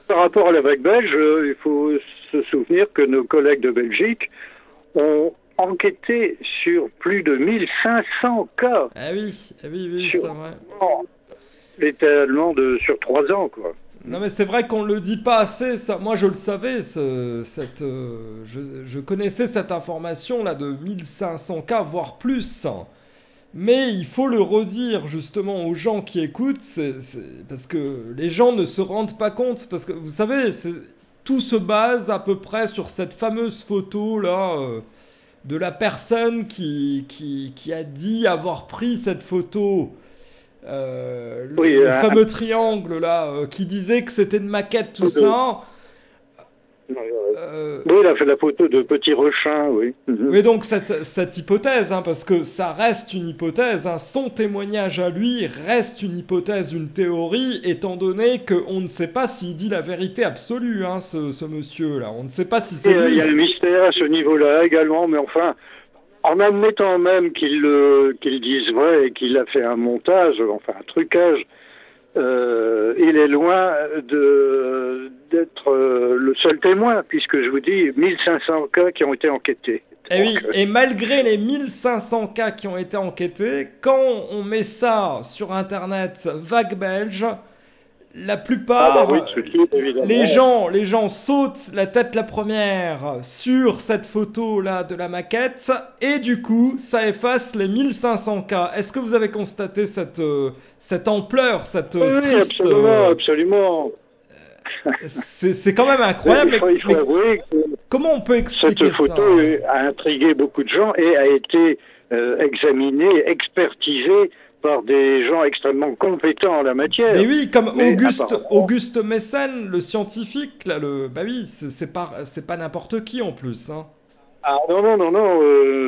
Par rapport à la vague belge, il faut se souvenir que nos collègues de Belgique ont enquêté sur plus de 1500 cas. Ah oui, c'est vrai. Littéralement sur 3 ans, quoi. Non mais c'est vrai qu'on le dit pas assez, ça. Moi je le savais, je connaissais cette information là de 1500 cas, voire plus. Mais il faut le redire justement aux gens qui écoutent, parce que les gens ne se rendent pas compte, parce que vous savez, tout se base à peu près sur cette fameuse photo là... de la personne qui a dit avoir pris cette photo, le fameux triangle là, qui disait que c'était une maquette, tout ça. Oui, il a fait la photo de Petit Rechin, oui. Oui, donc cette hypothèse, hein, parce que ça reste une hypothèse, hein, son témoignage à lui reste une hypothèse, une théorie, étant donné qu'on ne sait pas s'il dit la vérité absolue, hein, ce monsieur-là. On ne sait pas si c'est lui. Il y a le mystère à ce niveau-là également, mais enfin, en admettant même qu'il dise vrai et qu'il a fait un montage, enfin un trucage, il est loin d'être le seul témoin, puisque je vous dis 1500 cas qui ont été enquêtés. Et oui, et malgré les 1500 cas qui ont été enquêtés, quand on met ça sur Internet, vague belge, la plupart, les gens sautent la tête la première sur cette photo-là de la maquette, et du coup, ça efface les 1500 cas. Est-ce que vous avez constaté cette ampleur, cette triste... Oui, absolument. C'est quand même incroyable. Il faut avouer que comment on peut expliquer cette photo a intrigué beaucoup de gens et a été examinée, expertisée par des gens extrêmement compétents en la matière. Mais oui, comme Auguste Messen, le scientifique, là, bah oui, c'est pas n'importe qui en plus, hein. Ah non,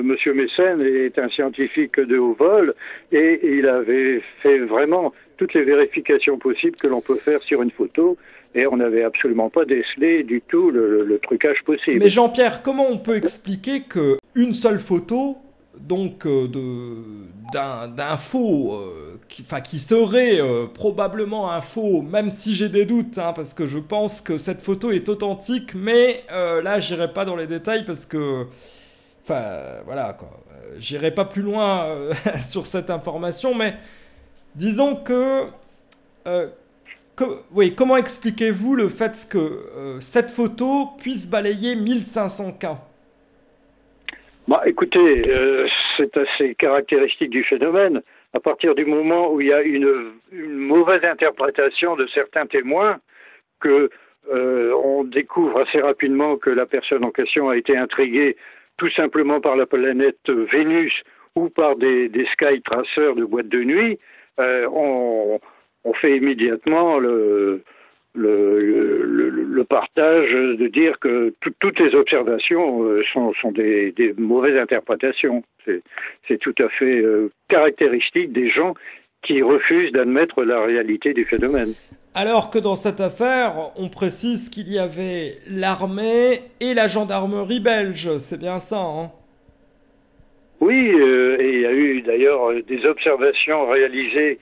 Monsieur Messen est un scientifique de haut vol et il avait fait vraiment toutes les vérifications possibles que l'on peut faire sur une photo et on n'avait absolument pas décelé du tout le trucage possible. Mais Jean-Pierre, comment on peut expliquer qu'une seule photo, donc d'un faux, qui serait probablement un faux, même si j'ai des doutes, hein, parce que je pense que cette photo est authentique, mais là j'irai pas dans les détails parce que Enfin, voilà, quoi. J'irai pas plus loin sur cette information, mais disons que... euh, oui, comment expliquez-vous le fait que cette photo puisse balayer 1500 cas? Bah, écoutez, c'est assez caractéristique du phénomène. À partir du moment où il y a une mauvaise interprétation de certains témoins, que on découvre assez rapidement que la personne en question a été intriguée tout simplement par la planète Vénus ou par des sky tracers de boîte de nuit, on fait immédiatement le partage de dire que toutes les observations sont des mauvaises interprétations. C'est tout à fait caractéristique des gens qui refusent d'admettre la réalité du phénomène. Alors que dans cette affaire, on précise qu'il y avait l'armée et la gendarmerie belge, c'est bien ça, hein? Oui, et il y a eu d'ailleurs des observations réalisées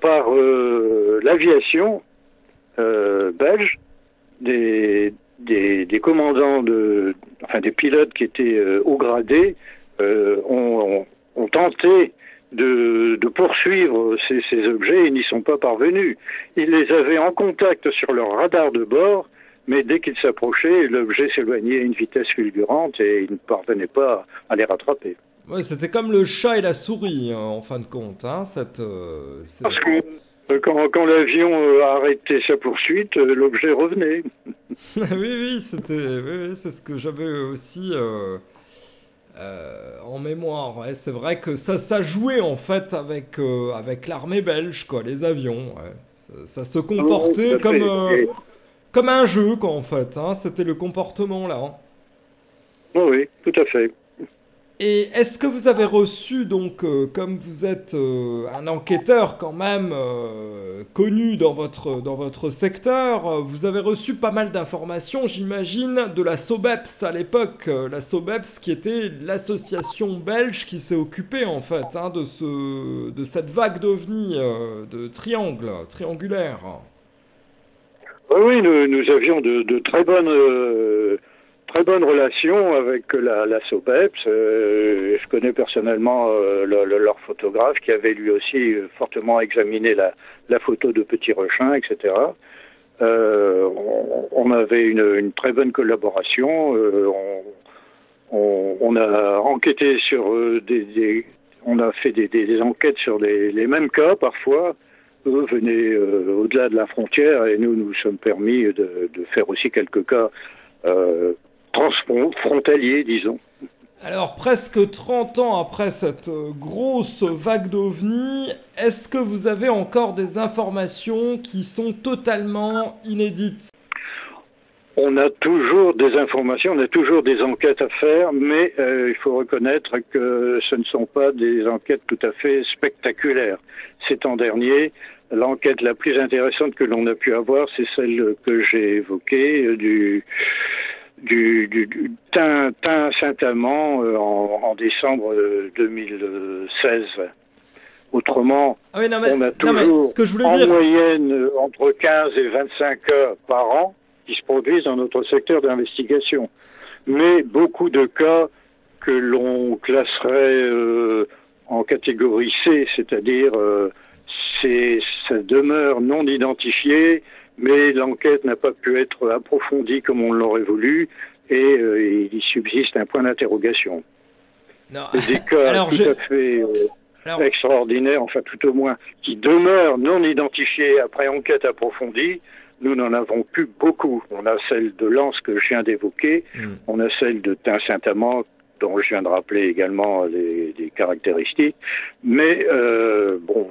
par l'aviation belge, des commandants enfin des pilotes qui étaient haut gradés ont tenté de poursuivre ces objets et n'y sont pas parvenus. Ils les avaient en contact sur leur radar de bord, mais dès qu'ils s'approchaient, l'objet s'éloignait à une vitesse fulgurante et ils ne parvenaient pas à les rattraper. Ouais, c'était comme le chat et la souris, hein, en fin de compte, hein, Parce que quand l'avion a arrêté sa poursuite, l'objet revenait. Oui, oui, oui, c'est ce que j'avais aussi en mémoire. Ouais, c'est vrai que ça jouait en fait avec l'armée belge, quoi, les avions. Ouais. Ça se comportait comme un jeu, quoi, en fait. Hein, c'était le comportement là. Hein. Oui, tout à fait. Et est-ce que vous avez reçu, donc, comme vous êtes un enquêteur quand même connu dans votre secteur, vous avez reçu pas mal d'informations, j'imagine, de la SOBEPS à l'époque, la SOBEPS qui était l'association belge qui s'est occupée en fait hein, de cette vague d'ovnis de triangulaire. Oui, nous avions de très bonnes relations avec la SOPEPS. Je connais personnellement leur photographe qui avait lui aussi fortement examiné la photo de Petit Rechin, etc. On avait une très bonne collaboration. On a enquêté sur on a fait des enquêtes sur les mêmes cas parfois. Eux venaient au-delà de la frontière et nous sommes permis de faire aussi quelques cas transfrontaliers, disons. Alors, presque 30 ans après cette grosse vague d'ovnis, est-ce que vous avez encore des informations qui sont totalement inédites? On a toujours des informations, on a toujours des enquêtes à faire, mais il faut reconnaître que ce ne sont pas des enquêtes tout à fait spectaculaires. Ces temps derniers, l'enquête la plus intéressante que l'on a pu avoir, c'est celle que j'ai évoquée du Tin Saint-Amand en décembre 2016. Autrement, ah oui, on a toujours ce que je voulais en dire... moyenne entre 15 et 25 cas par an qui se produisent dans notre secteur d'investigation. Mais beaucoup de cas que l'on classerait en catégorie C, c'est-à-dire ça demeure non identifié, mais l'enquête n'a pas pu être approfondie comme on l'aurait voulu, et il subsiste un point d'interrogation. Des cas alors, tout à fait extraordinaires, enfin tout au moins, qui demeurent non identifiés après enquête approfondie. Nous n'en avons plus beaucoup. On a celle de Lens que je viens d'évoquer, on a celle de Tin Saint-Amand dont je viens de rappeler également des caractéristiques, mais bon,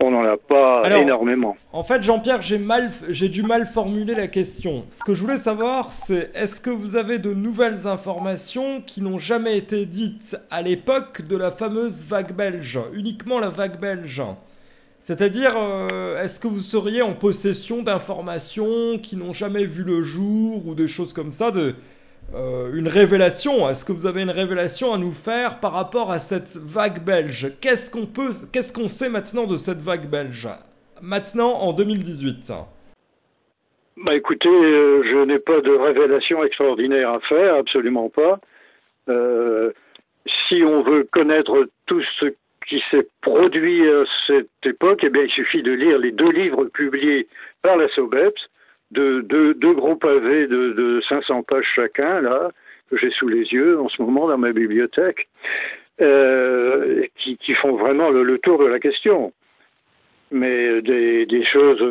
on n'en a pas énormément. En fait, Jean-Pierre, j'ai du mal formuler la question. Ce que je voulais savoir, c'est est-ce que vous avez de nouvelles informations qui n'ont jamais été dites à l'époque de la fameuse vague belge, uniquement la vague belge? C'est-à-dire, est-ce que vous seriez en possession d'informations qui n'ont jamais vu le jour ou des choses comme ça, une révélation? Est-ce que vous avez une révélation à nous faire par rapport à cette vague belge? Qu'est-ce qu'on sait maintenant de cette vague belge? Maintenant, en 2018. Bah écoutez, je n'ai pas de révélation extraordinaire à faire, absolument pas. Si on veut connaître tout ce qui s'est produit à cette époque, eh bien, il suffit de lire les 2 livres publiés par la SOBEPS, deux gros pavés de 500 pages chacun, là, que j'ai sous les yeux en ce moment dans ma bibliothèque, qui font vraiment le tour de la question. Mais des choses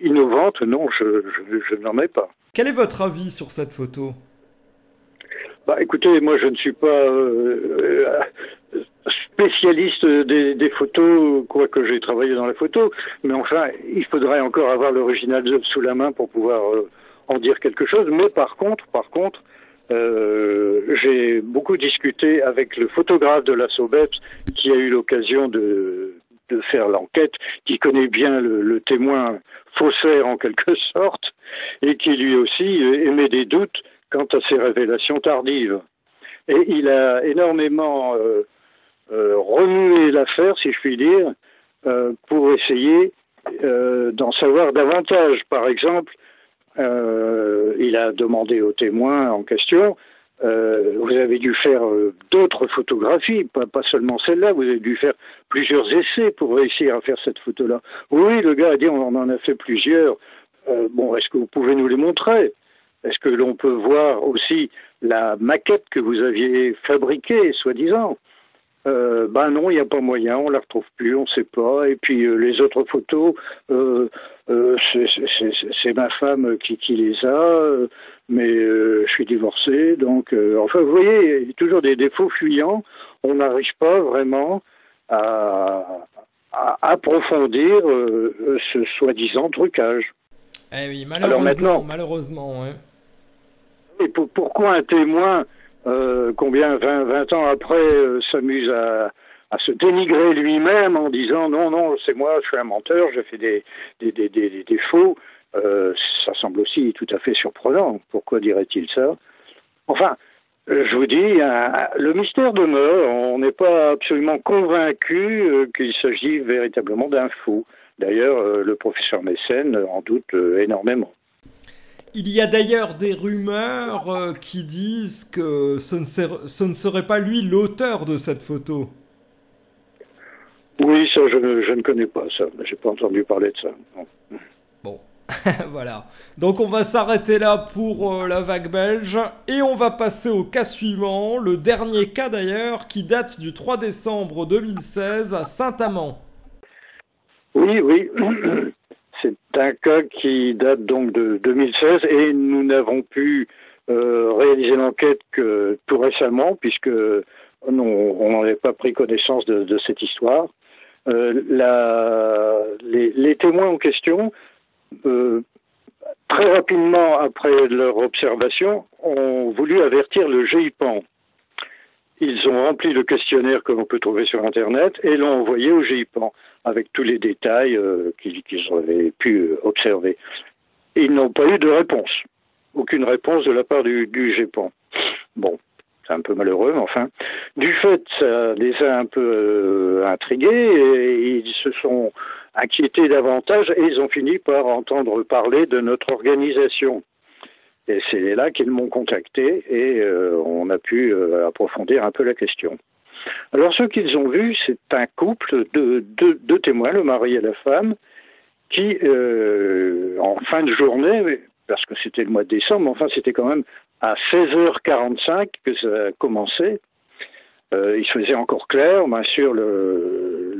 innovantes, non, je n'en ai pas. Quel est votre avis sur cette photo? Bah, écoutez, moi je ne suis pas spécialiste des photos, quoique j'ai travaillé dans la photo, mais enfin, il faudrait encore avoir l'original sous la main pour pouvoir en dire quelque chose. Mais par contre, j'ai beaucoup discuté avec le photographe de la SOBEPS qui a eu l'occasion de faire l'enquête, qui connaît bien le témoin faussaire en quelque sorte, et qui lui aussi émet des doutes quant à ses révélations tardives. Et il a énormément remué l'affaire, si je puis dire, pour essayer d'en savoir davantage. Par exemple, il a demandé aux témoins en question, vous avez dû faire d'autres photographies, pas seulement celle-là, vous avez dû faire plusieurs essais pour réussir à faire cette photo-là. Oui, le gars a dit, on en a fait plusieurs. Bon, est-ce que vous pouvez nous les montrer? Est-ce que l'on peut voir aussi la maquette que vous aviez fabriquée, soi-disant? Ben non, il n'y a pas moyen, on la retrouve plus, on ne sait pas. Et puis les autres photos, c'est ma femme qui les a, mais je suis divorcé, donc enfin vous voyez, il y a toujours des défauts fuyants. On n'arrive pas vraiment à approfondir ce soi-disant trucage. Eh oui, Alors maintenant, malheureusement, ouais. Et pourquoi un témoin, combien 20 ans après, s'amuse à se dénigrer lui-même en disant non, c'est moi, je suis un menteur, je fais des faux, ça semble aussi tout à fait surprenant. Pourquoi dirait-il ça? Enfin, je vous dis, le mystère demeure, on n'est pas absolument convaincu qu'il s'agit véritablement d'un faux. D'ailleurs, le professeur Mécène en doute énormément. Il y a d'ailleurs des rumeurs qui disent que ce ne serait pas lui l'auteur de cette photo. Oui, ça, je ne connais pas ça. J'ai pas entendu parler de ça. Non. Bon, voilà. Donc on va s'arrêter là pour la vague belge et on va passer au cas suivant, le dernier cas d'ailleurs, qui date du 3 décembre 2016 à Saint-Amand. Oui. C'est un cas qui date donc de 2016 et nous n'avons pu réaliser l'enquête que tout récemment puisque on n'en avait pas pris connaissance de cette histoire. Les témoins en question, très rapidement après leur observation, ont voulu avertir le GIPAN. Ils ont rempli le questionnaire que l'on peut trouver sur Internet et l'ont envoyé au GIPAN avec tous les détails qu'ils avaient pu observer. Et ils n'ont pas eu de réponse. Aucune réponse de la part du GIPAN. Bon, c'est un peu malheureux, mais enfin. Du fait, ça les a un peu intrigués et ils se sont inquiétés davantage et ils ont fini par entendre parler de notre organisation. Et c'est là qu'ils m'ont contacté et on a pu approfondir un peu la question. Alors ce qu'ils ont vu, c'est un couple de deux témoins, le mari et la femme, qui, en fin de journée, parce que c'était le mois de décembre, enfin c'était quand même à 16h45 que ça a commencé, il se faisait encore clair, bien sûr le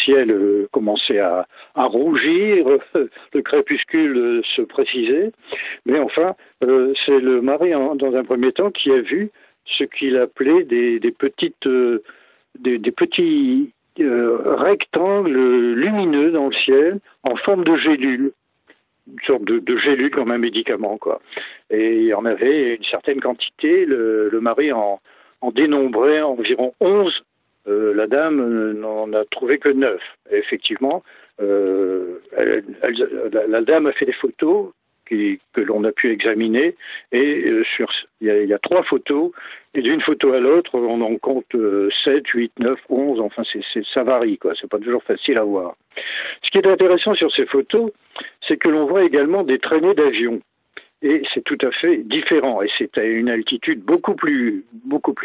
ciel commençait à rougir, le crépuscule se précisait, mais enfin c'est le mari dans un premier temps qui a vu ce qu'il appelait des petits rectangles lumineux dans le ciel en forme de gélule, une sorte de gélule comme un médicament, quoi. Et il y en avait une certaine quantité, le mari en dénombrait environ 11, la dame n'en a trouvé que 9. Et effectivement, la dame a fait des photos que l'on a pu examiner, et il y a 3 photos, et d'une photo à l'autre, on en compte 7, 8, 9, 11, enfin ça varie, quoi, c'est pas toujours facile à voir. Ce qui est intéressant sur ces photos, c'est que l'on voit également des traînées d'avions. et c'est tout à fait différent. Et c'est à une altitude beaucoup plus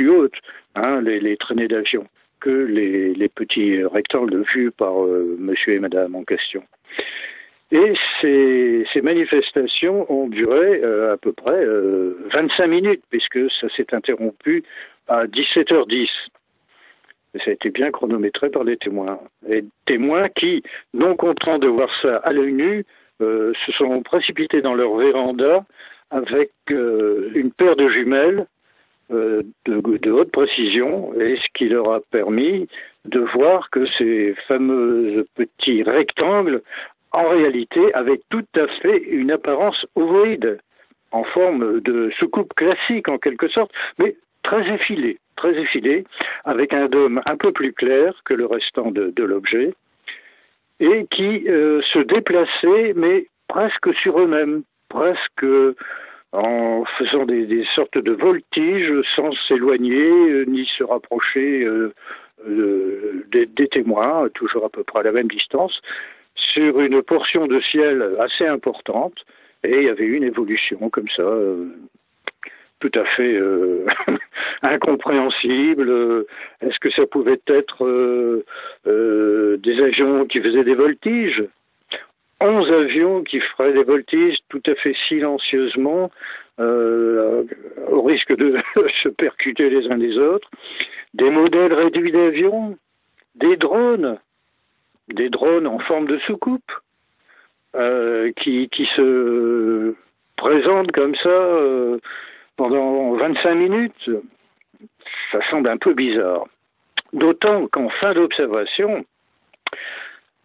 haute, hein, les traînées d'avion, que les petits rectangles vus par monsieur et madame en question. Et ces manifestations ont duré à peu près 25 minutes, puisque ça s'est interrompu à 17h10. Et ça a été bien chronométré par les témoins. Et témoins qui, non contents de voir ça à l'œil nu, se sont précipités dans leur véranda avec une paire de jumelles de haute précision, et ce qui leur a permis de voir que ces fameux petits rectangles, en réalité, avaient tout à fait une apparence ovoïde, en forme de soucoupe classique en quelque sorte, mais très effilée, avec un dôme un peu plus clair que le restant de l'objet, et qui se déplaçaient, mais presque sur eux-mêmes, presque en faisant des sortes de voltiges sans s'éloigner ni se rapprocher des témoins, toujours à peu près à la même distance, sur une portion de ciel assez importante, et il y avait une évolution comme ça, tout à fait incompréhensible. Est-ce que ça pouvait être des avions qui faisaient des voltiges ? 11 avions qui feraient des voltiges tout à fait silencieusement, au risque de se percuter les uns les autres. Des modèles réduits d'avions, des drones en forme de soucoupe, qui se présentent comme ça pendant 25 minutes. Ça semble un peu bizarre. D'autant qu'en fin d'observation,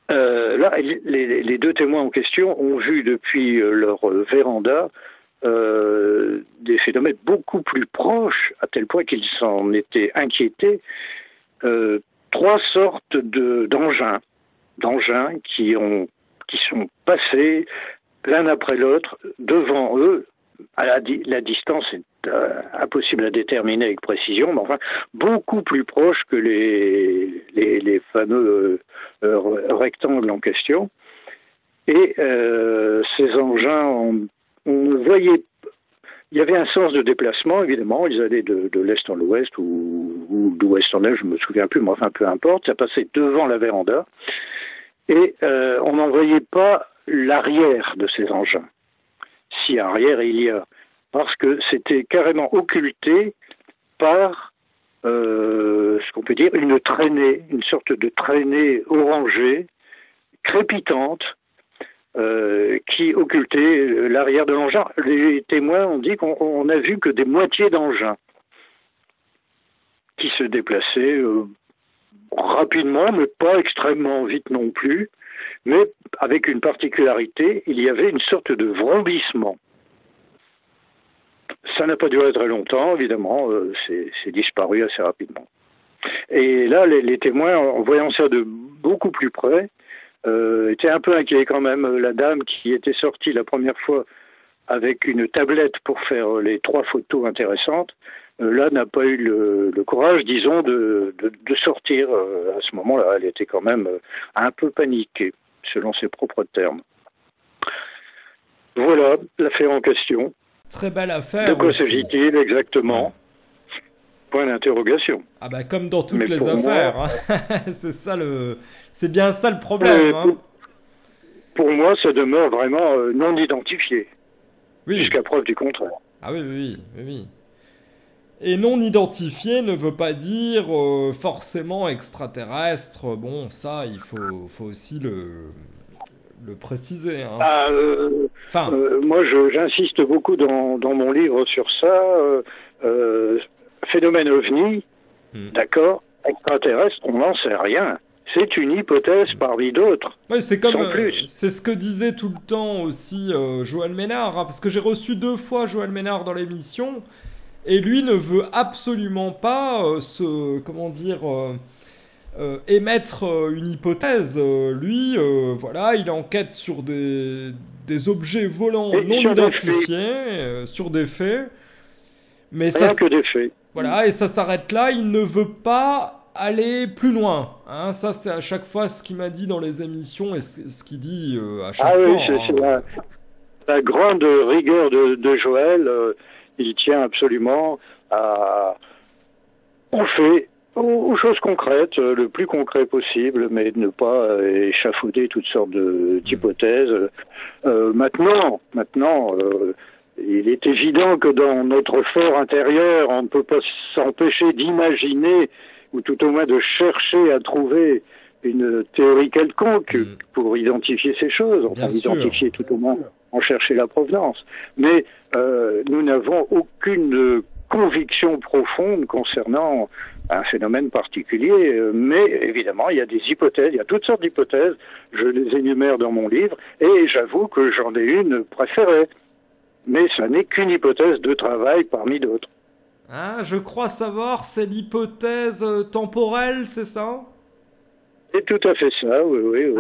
là, les deux témoins en question ont vu depuis leur véranda des phénomènes beaucoup plus proches, à tel point qu'ils s'en étaient inquiétés. 3 sortes d'engins qui sont passés l'un après l'autre devant eux. La distance est impossible à déterminer avec précision, mais enfin beaucoup plus proche que les fameux rectangles en question. Et ces engins, on voyait, il y avait un sens de déplacement, évidemment. Ils allaient de l'est en l'ouest ou d'ouest en est, je me souviens plus, mais enfin peu importe. Ça passait devant la véranda et on n'en voyait pas l'arrière de ces engins. Si arrière il y a, parce que c'était carrément occulté par ce qu'on peut dire une traînée, une sorte de traînée orangée, crépitante, qui occultait l'arrière de l'engin. Les témoins ont dit qu'on n'a vu que des moitiés d'engins qui se déplaçaient rapidement, mais pas extrêmement vite non plus, mais avec une particularité, il y avait une sorte de vrombissement. Ça n'a pas duré très longtemps, évidemment, c'est disparu assez rapidement. Et là, les témoins, en voyant ça de beaucoup plus près, étaient un peu inquiets quand même. La dame qui était sortie la première fois avec une tablette pour faire les 3 photos intéressantes, là n'a pas eu le courage, disons, de sortir à ce moment-là. Elle était quand même un peu paniquée, selon ses propres termes. Voilà l'affaire en question. Très belle affaire. De quoi s'agit-il exactement ? Point d'interrogation. Ah bah comme dans toutes les affaires, moi, hein. c'est bien ça le problème. Hein. Pour moi, ça demeure vraiment non identifié, oui. Jusqu'à preuve du contraire. Ah oui. Et non identifié ne veut pas dire forcément extraterrestre. Bon, ça, il faut aussi le préciser. Hein. Moi, j'insiste beaucoup dans mon livre sur ça. Phénomène ovni, d'accord, extraterrestre, on n'en sait rien. C'est une hypothèse parmi d'autres. Oui, c'est ce que disait tout le temps aussi Joël Ménard, hein, parce que j'ai reçu 2 fois Joël Ménard dans l'émission, et lui ne veut absolument pas émettre une hypothèse. Lui, voilà, il enquête sur des objets volants non identifiés, sur des faits. Mais rien que des faits. Voilà, et ça s'arrête là. Il ne veut pas aller plus loin. Hein. Ça, c'est à chaque fois ce qu'il m'a dit dans les émissions et ce qu'il dit à chaque fois. Oui, la grande rigueur de Joël, il tient absolument à... On fait aux choses concrètes, le plus concret possible, mais de ne pas échafauder toutes sortes d'hypothèses. Maintenant, il est évident que dans notre fort intérieur, on ne peut pas s'empêcher d'imaginer, ou tout au moins de chercher à trouver une théorie quelconque pour identifier ces choses, enfin identifier tout au moins, en chercher la provenance. Mais nous n'avons aucune conviction profonde concernant un phénomène particulier, mais évidemment il y a des hypothèses, il y a toutes sortes d'hypothèses, je les énumère dans mon livre, et j'avoue que j'en ai une préférée, mais ça n'est qu'une hypothèse de travail parmi d'autres. Ah, je crois savoir, c'est l'hypothèse temporelle, c'est ça? C'est tout à fait ça, oui.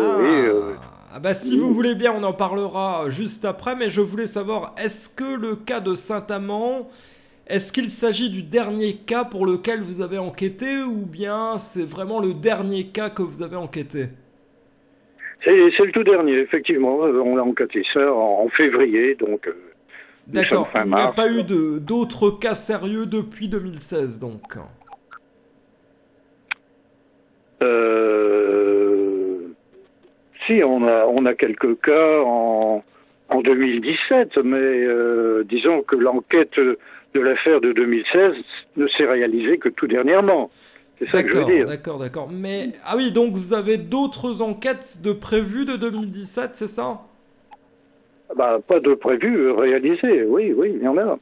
Ah bah si vous voulez bien, on en parlera juste après, mais je voulais savoir, est-ce que le cas de Saint-Amand, est-ce qu'il s'agit du dernier cas pour lequel vous avez enquêté, ou bien c'est vraiment le dernier cas que vous avez enquêté? C'est le tout dernier, effectivement. On a enquêté ça en février, donc... D'accord, il n'y a pas eu d'autres cas sérieux depuis 2016, donc. Si, on a quelques cas en 2017, mais disons que l'enquête de l'affaire de 2016 ne s'est réalisée que tout dernièrement. C'est ça que je veux dire. D'accord. Mais, ah oui, donc vous avez d'autres enquêtes de prévues de 2017, c'est ça? Bah, pas de prévues réalisées, oui, il y en a.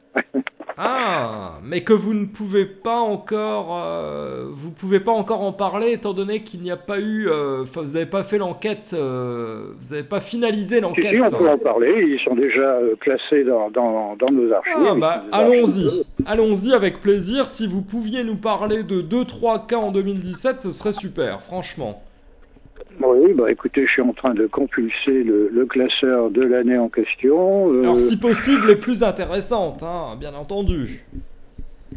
Ah, mais que vous ne pouvez pas encore, en parler étant donné qu'il n'y a pas eu, enfin vous n'avez pas fait l'enquête, vous n'avez pas finalisé l'enquête. Si, on peut en parler. Ils sont déjà classés dans nos archives. Ah bah allons-y avec plaisir. Si vous pouviez nous parler de 2-3 cas en 2017, ce serait super, franchement. Oui, bah écoutez, je suis en train de compulser le classeur de l'année en question. Alors si possible, les plus intéressantes, hein, bien entendu.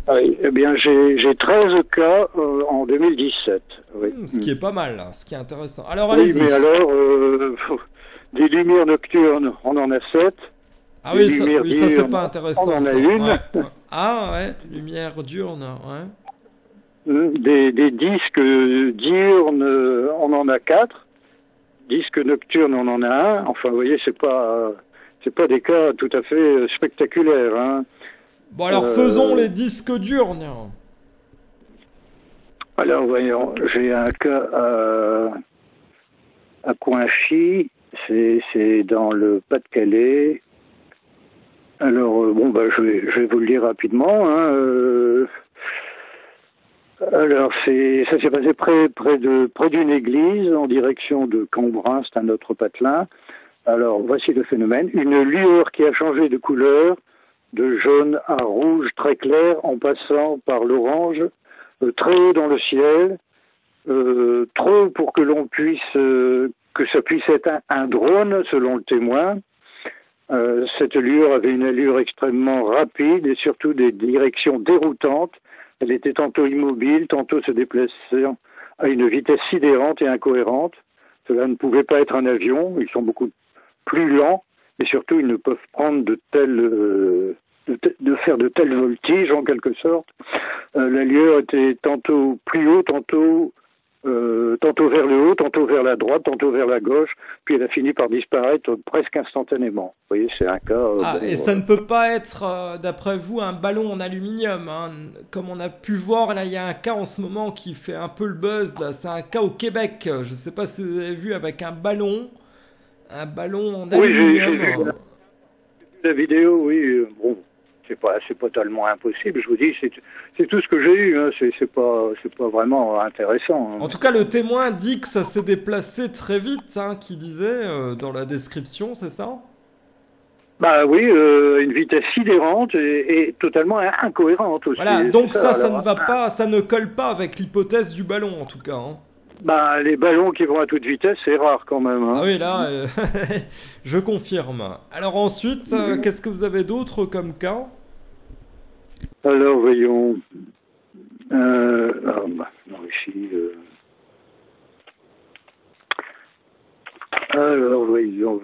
Oui, eh bien j'ai 13 cas en 2017. Oui. Ce qui est pas mal, hein, ce qui est intéressant. Alors oui, allez-y. Mais alors, des lumières nocturnes, on en a 7. Ah oui, ça c'est pas intéressant. On en a ça. une. Ouais. Ah ouais, lumière diurne, ouais. Des disques diurnes, on en a 4. Disques nocturnes, on en a un. Enfin, vous voyez, c'est pas des cas tout à fait spectaculaires. Hein. Bon, alors faisons les disques diurnes. Alors, voyons, j'ai un cas à Coinchy, c'est dans le Pas-de-Calais. Alors, je vais vous le dire rapidement. Hein, alors, ça s'est passé près d'une église, en direction de Cambrin, c'est un autre patelin. Alors, voici le phénomène. Une lueur qui a changé de couleur, de jaune à rouge très clair, en passant par l'orange, très haut dans le ciel, trop pour que que ça puisse être un drone, selon le témoin. Cette lueur avait une allure extrêmement rapide et surtout des directions déroutantes. Elle était tantôt immobile, tantôt se déplaçant à une vitesse sidérante et incohérente. Cela ne pouvait pas être un avion, ils sont beaucoup plus lents, et surtout ils ne peuvent prendre de faire de tels voltiges en quelque sorte. La lueur était tantôt plus haut, tantôt vers le haut, tantôt vers la droite, tantôt vers la gauche, puis elle a fini par disparaître presque instantanément. Vous voyez, c'est un cas... et ça ne peut pas être, d'après vous, un ballon en aluminium. Hein. Comme on a pu voir, là, il y a un cas en ce moment qui fait un peu le buzz. Là. C'est un cas au Québec. Je ne sais pas si vous avez vu, avec un ballon en aluminium. Oui, j'ai vu la vidéo, oui. Bon, c'est pas tellement impossible. Je vous dis, c'est tout ce que j'ai eu. Hein. C'est pas vraiment intéressant. Hein. En tout cas, le témoin dit que ça s'est déplacé très vite, hein, qu'il disait dans la description, c'est ça? Bah oui, une vitesse sidérante et totalement incohérente aussi. Voilà, donc ça ne va pas, ça ne colle pas avec l'hypothèse du ballon en tout cas. Hein. Bah, les ballons qui vont à toute vitesse, c'est rare quand même. Hein. Ah oui, là, je confirme. Alors ensuite, qu'est-ce que vous avez d'autre comme cas? Alors, voyons. Ici. Alors, voyons.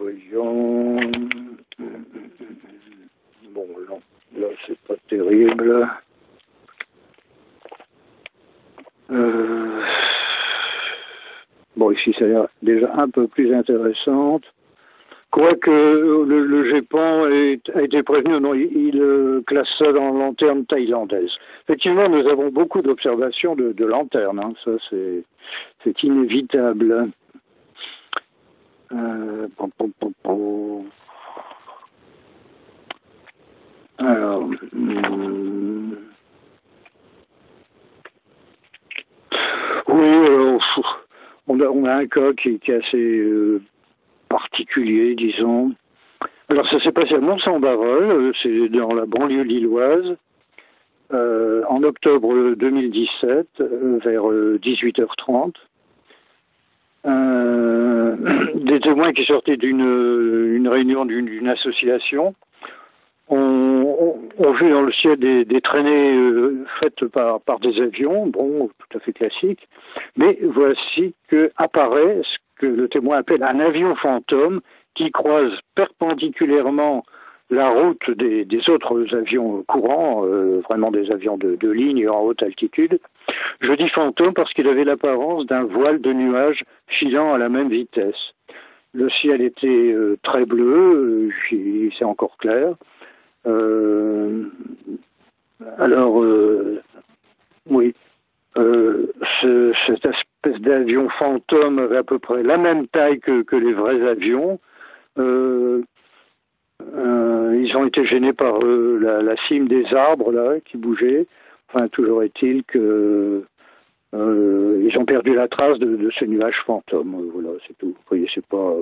Bon, là c'est pas terrible. Bon, ici, ça a l'air déjà un peu plus intéressante. Quoique le GEPAN a été prévenu, non, il classe ça dans lanterne thaïlandaise. Effectivement, nous avons beaucoup d'observations de lanternes, hein, ça c'est inévitable. Alors, oui, on a un cas qui est assez particulier, disons. Alors, ça s'est passé à Mont-Saint-Barreul, c'est dans la banlieue lilloise, en octobre 2017, vers 18h30. Des témoins qui sortaient d'une réunion d'une association ont vu dans le ciel des traînées faites par des avions, bon, tout à fait classique, mais voici que apparaît ce que le témoin appelle un avion fantôme qui croise perpendiculairement la route des autres avions courants, vraiment des avions de ligne en haute altitude. Je dis fantôme parce qu'il avait l'apparence d'un voile de nuages filant à la même vitesse. Le ciel était très bleu, c'est encore clair. Oui, cette espèce d'avion fantôme avait à peu près la même taille que les vrais avions. Ils ont été gênés par la cime des arbres là qui bougeait. Enfin, toujours est-il que ils ont perdu la trace de ce nuage fantôme. Voilà, c'est tout. Vous voyez, c'est pas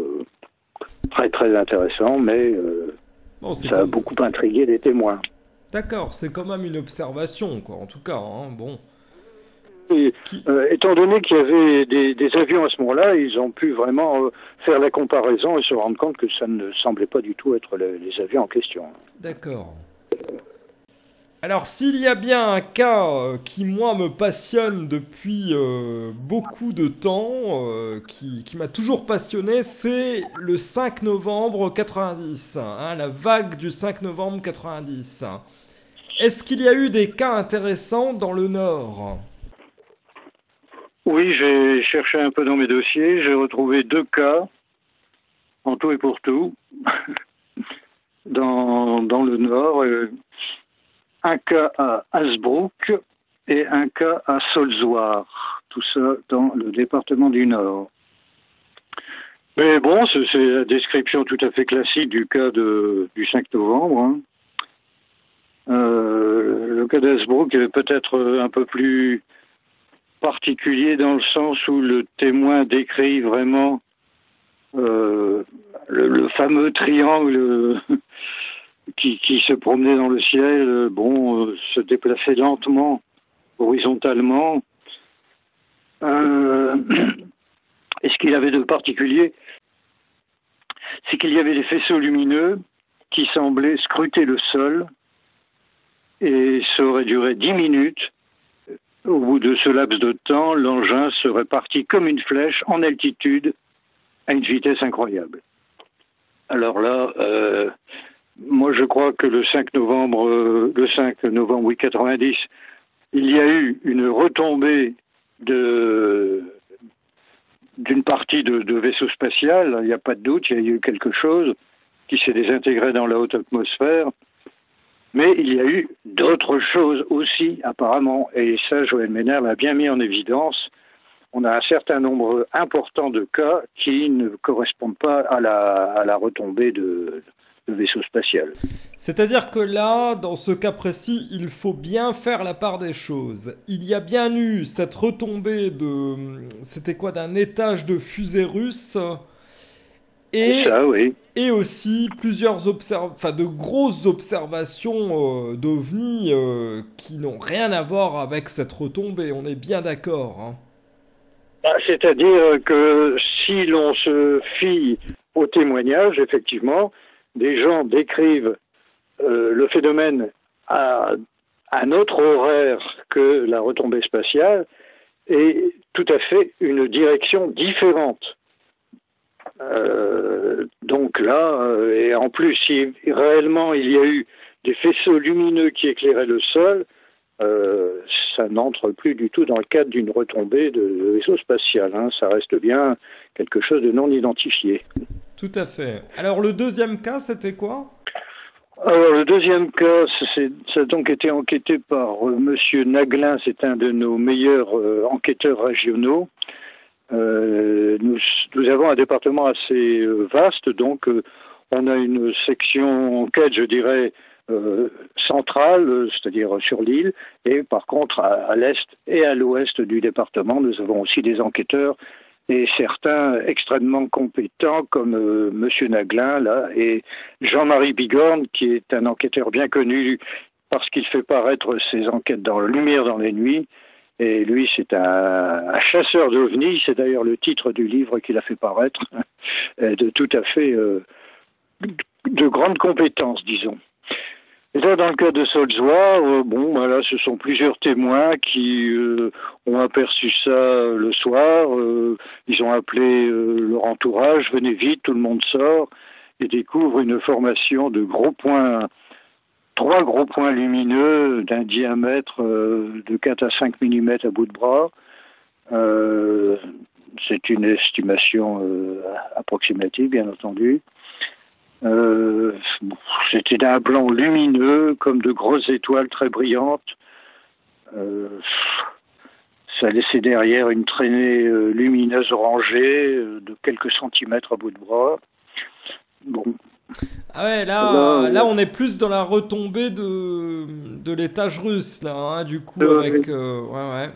très très intéressant, mais bon, ça a beaucoup intrigué les témoins. D'accord, c'est quand même une observation, quoi, en tout cas, hein, bon. Et, étant donné qu'il y avait des avions à ce moment-là, ils ont pu vraiment faire la comparaison et se rendre compte que ça ne semblait pas du tout être les avions en question. D'accord. Alors, s'il y a bien un cas qui, moi, me passionne depuis beaucoup de temps, qui m'a toujours passionné, c'est le 5 novembre 90, hein, la vague du 5 novembre 90. Est-ce qu'il y a eu des cas intéressants dans le Nord ? Oui, j'ai cherché un peu dans mes dossiers, j'ai retrouvé 2 cas, en tout et pour tout, dans le Nord. Un cas à Hasbrouck et un cas à Solzoir, tout ça dans le département du Nord. Mais bon, c'est la description tout à fait classique du cas du 5 novembre. Hein. Le cas d'Hasbrouck est peut-être un peu plus particulier dans le sens où le témoin décrit vraiment le fameux triangle qui se promenait dans le ciel, se déplaçait lentement, horizontalement. Et ce qu'il avait de particulier, c'est qu'il y avait des faisceaux lumineux qui semblaient scruter le sol, et ça aurait duré 10 minutes. Au bout de ce laps de temps, l'engin serait parti comme une flèche en altitude à une vitesse incroyable. Alors là, moi je crois que le 5 novembre 90, il y a eu une retombée d'une partie de vaisseau spatial, il n'y a pas de doute, il y a eu quelque chose qui s'est désintégré dans la haute atmosphère. Mais il y a eu d'autres choses aussi, apparemment, et ça, Joël Ménard l'a bien mis en évidence. On a un certain nombre important de cas qui ne correspondent pas à la retombée de vaisseau spatial. C'est-à-dire que là, dans ce cas précis, il faut bien faire la part des choses. Il y a bien eu cette retombée d'un étage de fusée russe. Et, ça, oui. Et aussi plusieurs de grosses observations d'OVNI qui n'ont rien à voir avec cette retombée, on est bien d'accord. Hein. C'est-à-dire que si l'on se fie au témoignage, effectivement, des gens décrivent le phénomène à un autre horaire que la retombée spatiale et tout à fait une direction différente. donc là, et en plus, si réellement il y a eu des faisceaux lumineux qui éclairaient le sol, ça n'entre plus du tout dans le cadre d'une retombée de vaisseau spatial. Hein. Ça reste bien quelque chose de non identifié. Tout à fait. Alors le deuxième cas, c'était quoi? Alors le deuxième cas, ça a donc été enquêté par Monsieur Naglin, c'est un de nos meilleurs enquêteurs régionaux. Nous avons un département assez vaste, donc on a une section enquête, je dirais, centrale, c'est-à-dire sur l'île, et par contre à l'est et à l'ouest du département, nous avons aussi des enquêteurs et certains extrêmement compétents comme Monsieur Naglin là et Jean-Marie Bigorne qui est un enquêteur bien connu parce qu'il fait paraître ses enquêtes dans la lumière dans les nuits. Et lui, c'est un chasseur d'ovnis, c'est d'ailleurs le titre du livre qu'il a fait paraître, de tout à fait de grandes compétences, disons. Et là, dans le cas de Solzois, là, ce sont plusieurs témoins qui ont aperçu ça le soir. Ils ont appelé leur entourage, venez vite, tout le monde sort, et découvre une formation de gros points, 3 gros points lumineux d'un diamètre de 4 à 5 mm à bout de bras. C'est une estimation approximative, bien entendu. C'était d'un blanc lumineux, comme de grosses étoiles très brillantes. Ça laissait derrière une traînée lumineuse orangée de quelques centimètres à bout de bras. Bon. Ah ouais, là, on est plus dans la retombée de l'étage russe, là, hein, du coup, avec... ouais.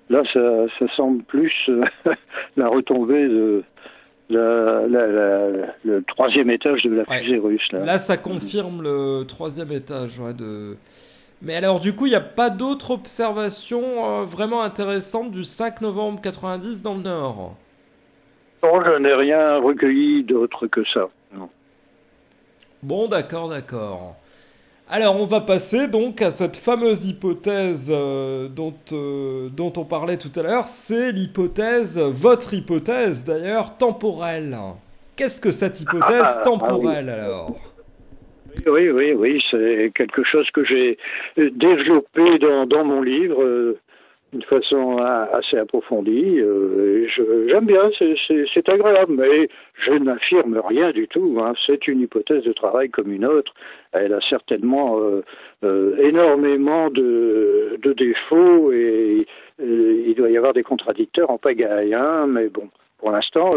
Là, ça semble plus la retombée de le 3e étage de la fusée russe. Là, ça confirme le 3e étage. Ouais, Mais alors, du coup, il n'y a pas d'autres observations vraiment intéressantes du 5 novembre 90 dans le Nord? Non, je n'ai rien recueilli d'autre que ça. Non. Bon, d'accord. Alors, on va passer donc à cette fameuse hypothèse dont on parlait tout à l'heure. C'est l'hypothèse, votre hypothèse d'ailleurs, temporelle. Qu'est-ce que cette hypothèse temporelle alors? Oui, c'est quelque chose que j'ai développé dans mon livre d'une façon assez approfondie. J'aime bien, c'est agréable, mais je n'affirme rien du tout. Hein. C'est une hypothèse de travail comme une autre. Elle a certainement énormément de défauts et il doit y avoir des contradicteurs en pagaille. Hein, mais bon, pour l'instant,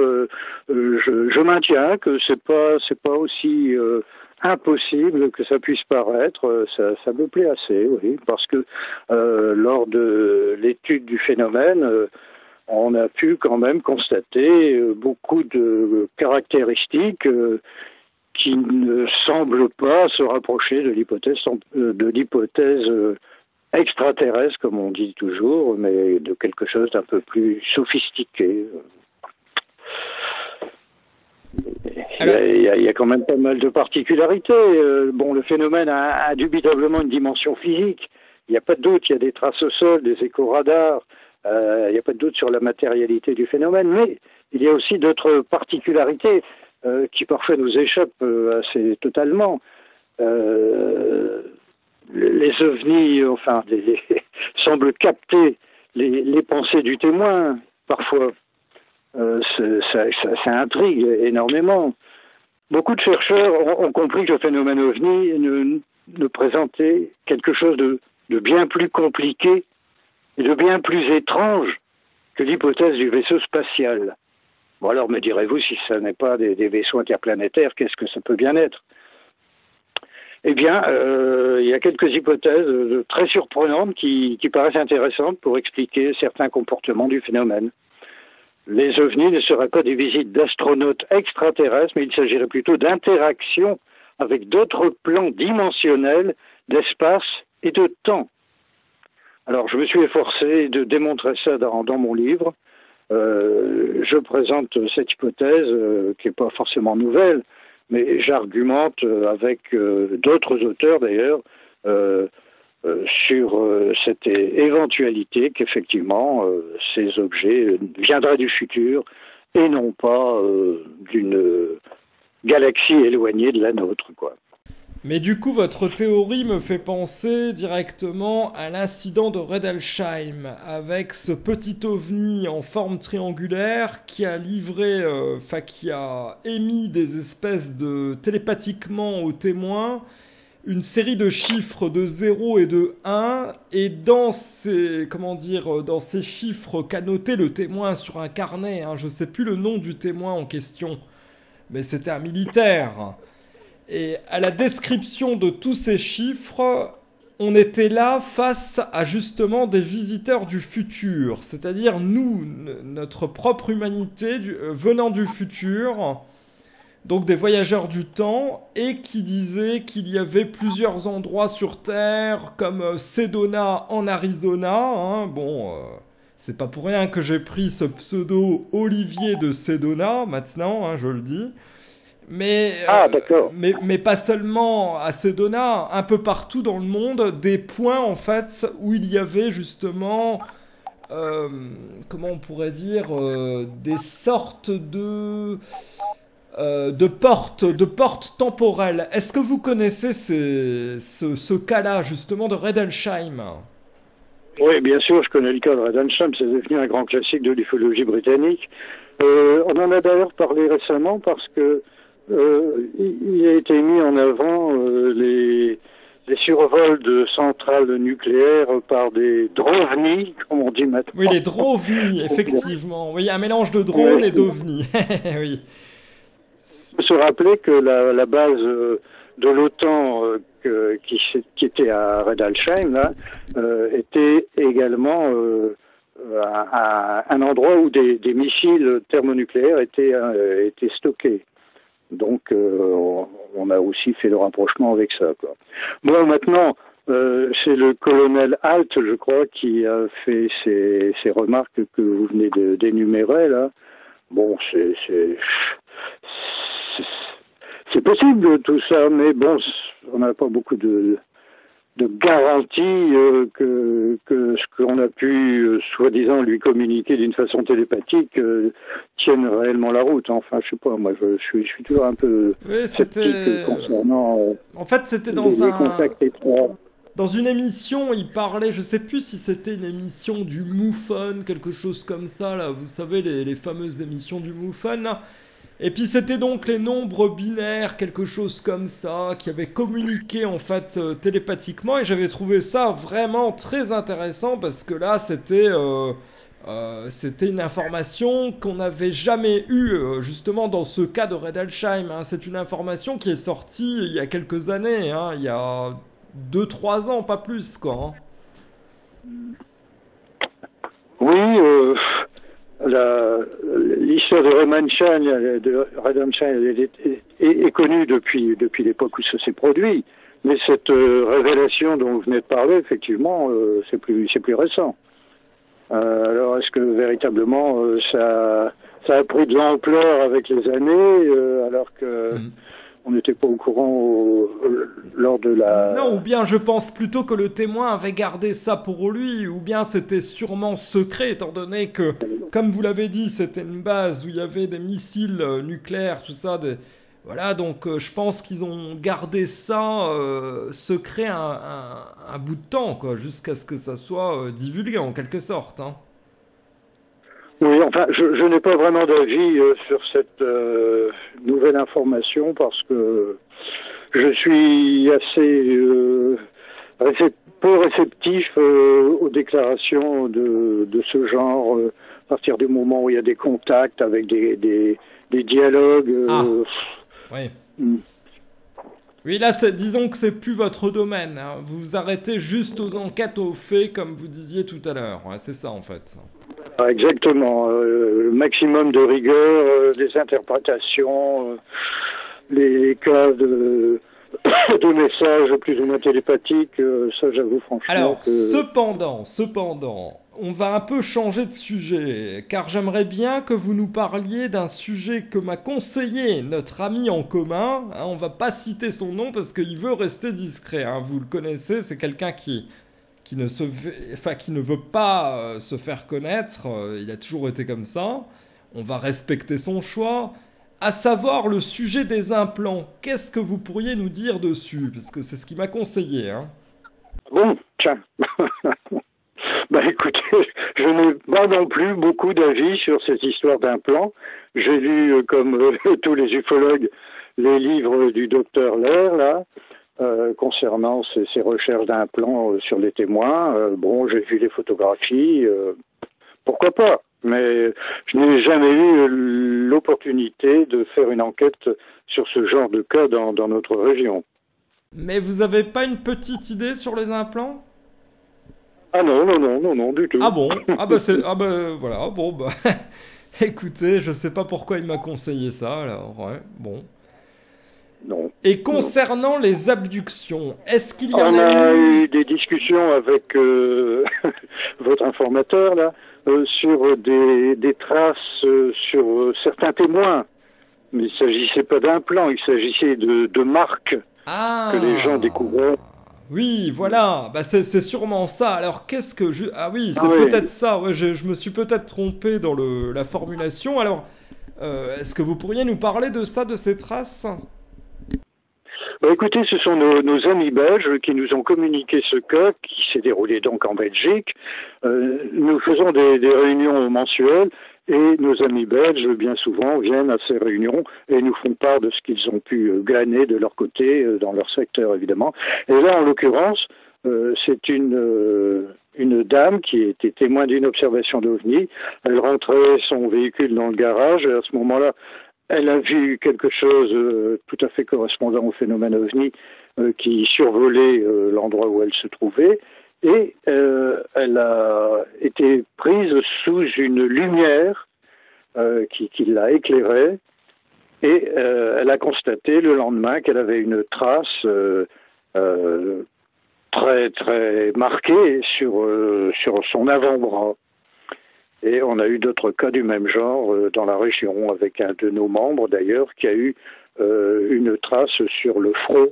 je maintiens que c'est pas aussi impossible que ça puisse paraître. Ça me plaît assez, oui, parce que lors de l'étude du phénomène, on a pu quand même constater beaucoup de caractéristiques qui ne semblent pas se rapprocher de l'hypothèse extraterrestre, comme on dit toujours, mais de quelque chose d'un peu plus sophistiqué. Il y a quand même pas mal de particularités. Le phénomène a indubitablement une dimension physique. Il n'y a pas de doute, il y a des traces au sol, des échos radars. Il n'y a pas de doute sur la matérialité du phénomène, mais il y a aussi d'autres particularités qui parfois nous échappent assez totalement. Les ovnis, semblent capter les pensées du témoin, parfois. Ça intrigue énormément. Beaucoup de chercheurs ont compris que le phénomène OVNI ne présentait quelque chose de bien plus compliqué et de bien plus étrange que l'hypothèse du vaisseau spatial. Bon alors me direz-vous, si ce n'est pas des vaisseaux interplanétaires, qu'est-ce que ça peut bien être? Eh bien, il y a quelques hypothèses très surprenantes qui paraissent intéressantes pour expliquer certains comportements du phénomène. Les ovnis ne seraient pas des visites d'astronautes extraterrestres, mais il s'agirait plutôt d'interactions avec d'autres plans dimensionnels d'espace et de temps. Alors, je me suis efforcé de démontrer ça dans mon livre. Je présente cette hypothèse qui n'est pas forcément nouvelle, mais j'argumente avec d'autres auteurs d'ailleurs sur cette éventualité qu'effectivement ces objets viendraient du futur et non pas d'une galaxie éloignée de la nôtre, quoi. Mais du coup, votre théorie me fait penser directement à l'incident de Redelsheim, avec ce petit ovni en forme triangulaire qui a livré, qui a émis des espèces de télépathiquement aux témoins une série de chiffres de 0 et de 1, et dans ces, dans ces chiffres qu'a noté le témoin sur un carnet, hein, je sais plus le nom du témoin en question, mais c'était un militaire. Et à la description de tous ces chiffres, on était là face à justement des visiteurs du futur, c'est-à-dire nous, notre propre humanité venant du futur, donc des voyageurs du temps, et qui disaient qu'il y avait plusieurs endroits sur Terre, comme Sedona en Arizona. Hein, c'est pas pour rien que j'ai pris ce pseudo Olivier de Sedona maintenant, hein, je le dis. D'accord. Mais pas seulement à Sedona, un peu partout dans le monde, des points en fait où il y avait justement, comment on pourrait dire, des sortes de portes temporelles. Est-ce que vous connaissez ce cas-là justement de Redelsheim? Oui, bien sûr, je connais le cas de Redelsheim, c'est devenu un grand classique de l'ufologie britannique. On en a d'ailleurs parlé récemment parce que il a été mis en avant les survols de centrales nucléaires par des drovnis, comme on dit maintenant. Oui, les drovnis, effectivement. Oui, un mélange de drones et d'ovnis. Oui. Il faut se rappeler que la base de l'OTAN qui était à Redelsheim là, était également un endroit où des missiles thermonucléaires étaient stockés. Donc, on a aussi fait le rapprochement avec ça, quoi. Bon, maintenant, c'est le colonel Halt, je crois, qui a fait ces remarques que vous venez d'énumérer, là. Bon, c'est possible tout ça, mais bon, on n'a pas beaucoup de garantie que ce qu'on a pu soi-disant lui communiquer d'une façon télépathique tienne réellement la route. Enfin, je sais pas, moi je suis toujours un peu sceptique concernant en fait, c'était les contacts étroits. Dans une émission, il parlait, je sais plus si c'était une émission du MUFON, quelque chose comme ça, là, vous savez, les fameuses émissions du MUFON, là. Et puis c'était donc les nombres binaires, quelque chose comme ça, qui avaient communiqué en fait télépathiquement, et j'avais trouvé ça vraiment très intéressant parce que là c'était une information qu'on n'avait jamais eue justement dans ce cas de Redelsheim. Hein. C'est une information qui est sortie il y a quelques années, hein, il y a 2-3 ans, pas plus quoi. Hein. Oui, l'histoire de Redelsheim est connue depuis l'époque où ça s'est produit, mais cette révélation dont vous venez de parler, effectivement, c'est plus récent. Alors, est-ce que véritablement ça a pris de l'ampleur avec les années, alors que on n'était pas au courant lors de la... Non, ou bien je pense plutôt que le témoin avait gardé ça pour lui, ou bien c'était sûrement secret, étant donné que, comme vous l'avez dit, c'était une base où il y avait des missiles nucléaires, tout ça. Voilà, donc je pense qu'ils ont gardé ça secret un bout de temps, quoi, jusqu'à ce que ça soit divulgué en quelque sorte. Hein. Oui, enfin, je n'ai pas vraiment d'avis sur cette nouvelle information parce que je suis assez peu réceptif aux déclarations de ce genre à partir du moment où il y a des contacts avec des dialogues. Oui. Oui, là, disons que c'est plus votre domaine. Hein. Vous vous arrêtez juste aux enquêtes, aux faits, comme vous disiez tout à l'heure. Ouais, c'est ça, en fait. Exactement. Le maximum de rigueur, des interprétations, les cas de messages plus ou moins télépathiques, ça, j'avoue franchement. Alors, cependant, on va un peu changer de sujet, car j'aimerais bien que vous nous parliez d'un sujet que m'a conseillé notre ami en commun. Hein, on va pas citer son nom parce qu'il veut rester discret. Hein, vous le connaissez, c'est quelqu'un qui ne veut pas se faire connaître. Il a toujours été comme ça. On va respecter son choix. à savoir le sujet des implants. Qu'est-ce que vous pourriez nous dire dessus? Parce que c'est ce qu'il m'a conseillé, hein. Bon, tiens. Bah écoutez, je n'ai pas non plus beaucoup d'avis sur cette histoire d'implants. J'ai lu, comme tous les ufologues, les livres du docteur Lair, là, concernant ses recherches d'implants sur les témoins. Bon, j'ai vu les photographies, pourquoi pas, mais je n'ai jamais eu l'opportunité de faire une enquête sur ce genre de cas dans notre région. Mais vous avez pas une petite idée sur les implants? Ah non, non, non, non, non, du tout. Ah bon? Ah bah voilà, bon bah écoutez, je sais pas pourquoi il m'a conseillé ça alors, ouais, bon. Non. Et concernant les abductions, est-ce qu'il y en On a a eu? eu des discussions avec votre informateur là sur des traces sur certains témoins. Mais il ne s'agissait pas d'implants, il s'agissait de marques que les gens Ah, découvraient. oui, voilà, bah c'est sûrement ça. Alors qu'est-ce que je... Ah oui, Ah c'est oui. peut-être ça, ouais, je me suis peut-être trompé dans la formulation. Alors, est-ce que vous pourriez nous parler de ça, de ces traces? Bah, écoutez, ce sont nos amis belges qui nous ont communiqué ce cas qui s'est déroulé donc en Belgique. Nous faisons des réunions mensuelles et nos amis belges, bien souvent, viennent à ces réunions et nous font part de ce qu'ils ont pu glaner de leur côté, dans leur secteur évidemment. Et là, en l'occurrence, c'est une dame qui était témoin d'une observation d'OVNI. Elle rentrait son véhicule dans le garage et à ce moment-là, elle a vu quelque chose tout à fait correspondant au phénomène OVNI qui survolait l'endroit où elle se trouvait et elle a été prise sous une lumière qui l'a éclairée et elle a constaté le lendemain qu'elle avait une trace très très marquée sur son avant-bras. Et on a eu d'autres cas du même genre dans la région, avec un de nos membres d'ailleurs qui a eu une trace sur le front,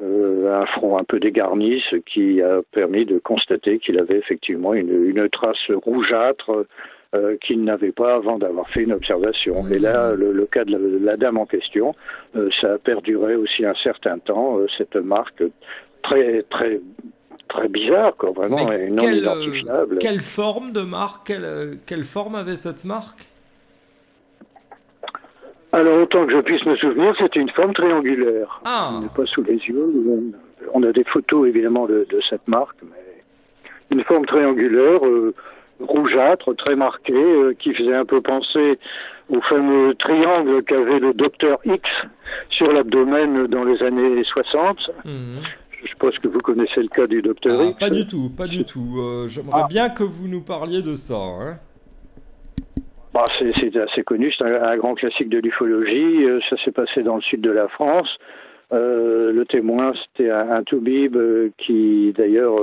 un front un peu dégarni, ce qui a permis de constater qu'il avait effectivement une trace rougeâtre qu'il n'avait pas avant d'avoir fait une observation. Et là, le cas de la dame en question, ça a perduré aussi un certain temps, cette marque très très très bizarre, quoi, vraiment, et non identifiable. Quelle forme de marque, quelle forme avait cette marque? Alors, autant que je puisse me souvenir, c'était une forme triangulaire. Je Ah, n'ai pas sous les yeux. On a des photos, évidemment, de cette marque, mais une forme triangulaire, rougeâtre, très marquée, qui faisait un peu penser au fameux triangle qu'avait le docteur X sur l'abdomen dans les années 60. mhm. Je suppose que vous connaissez le cas du docteur Ah, X. pas du tout, pas du tout. J'aimerais bien que vous nous parliez de ça, hein. Bah, c'est assez connu, c'est un grand classique de l'ufologie. Ça s'est passé dans le sud de la France. Le témoin, c'était un toubib qui, d'ailleurs,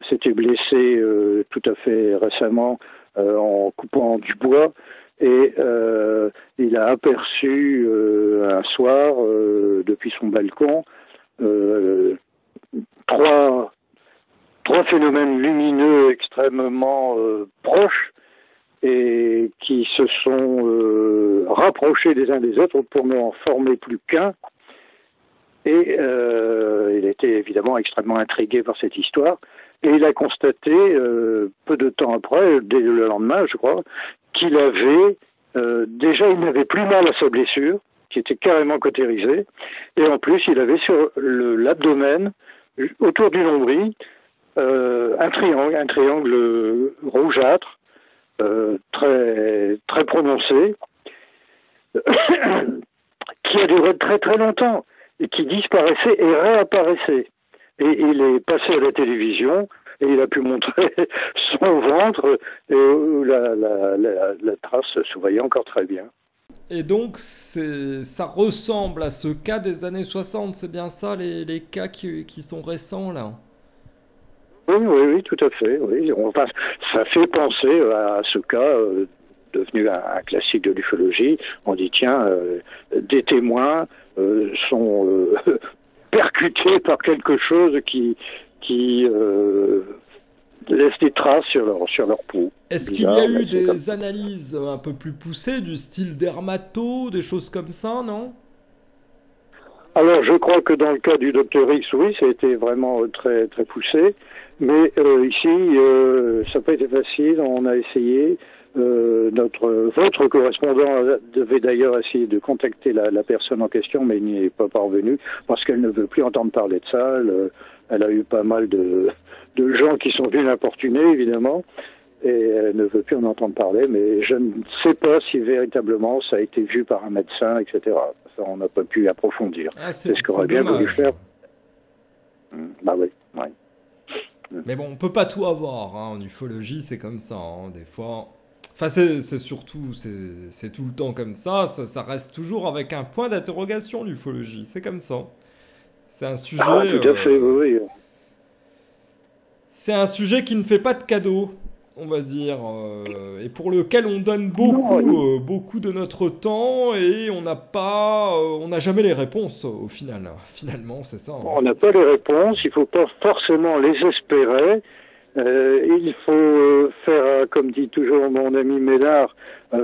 s'était blessé tout à fait récemment en coupant du bois. Et il a aperçu un soir, depuis son balcon, trois phénomènes lumineux extrêmement proches et qui se sont rapprochés les uns des autres pour n'en former plus qu'un. Et il était évidemment extrêmement intrigué par cette histoire. Et il a constaté, peu de temps après, dès le lendemain, je crois, qu'il avait, déjà, il n'avait plus mal à sa blessure, qui était carrément cautérisée. Et en plus, il avait sur l'abdomen, autour du nombril, un triangle rougeâtre, très, très prononcé, qui a duré très très longtemps et qui disparaissait et réapparaissait. Et il est passé à la télévision et il a pu montrer son ventre et où la trace se voyait encore très bien. Et donc, ça ressemble à ce cas des années 60, c'est bien ça, les cas qui sont récents, là? Oui, oui, oui, tout à fait. Oui. Enfin, ça fait penser à ce cas devenu un classique de l'ufologie. On dit, tiens, des témoins sont percutés par quelque chose qui laissent des traces sur leur peau. Est-ce qu'il y a eu des analyses un peu plus poussées, du style dermato, des choses comme ça, non? Alors, je crois que dans le cas du Dr X, oui, ça a été vraiment très très poussé. Mais ici, ça n'a pas été facile. On a essayé. Votre correspondant devait d'ailleurs essayer de contacter la personne en question, mais il n'y est pas parvenu parce qu'elle ne veut plus entendre parler de ça. Elle a eu pas mal de gens qui sont venus l'importuner, évidemment, et elle ne veut plus en entendre parler. Mais je ne sais pas si véritablement ça a été vu par un médecin, etc. Ça, on n'a pas pu approfondir. C'est ce qu'aurait bien voulu faire. Bah oui, ouais. Mais bon, on peut pas tout avoir, hein. En ufologie, c'est comme ça, hein. Des fois... Enfin, c'est surtout, c'est tout le temps comme ça. Ça reste toujours avec un point d'interrogation, l'ufologie. C'est comme ça. C'est un sujet... Ah, tout à fait, oui. C'est un sujet qui ne fait pas de cadeaux, on va dire, et pour lequel on donne beaucoup de notre temps, et on n'a jamais les réponses au final. Finalement, c'est ça. Hein. On n'a pas les réponses. Il faut pas forcément les espérer. Il faut faire, comme dit toujours mon ami Ménard,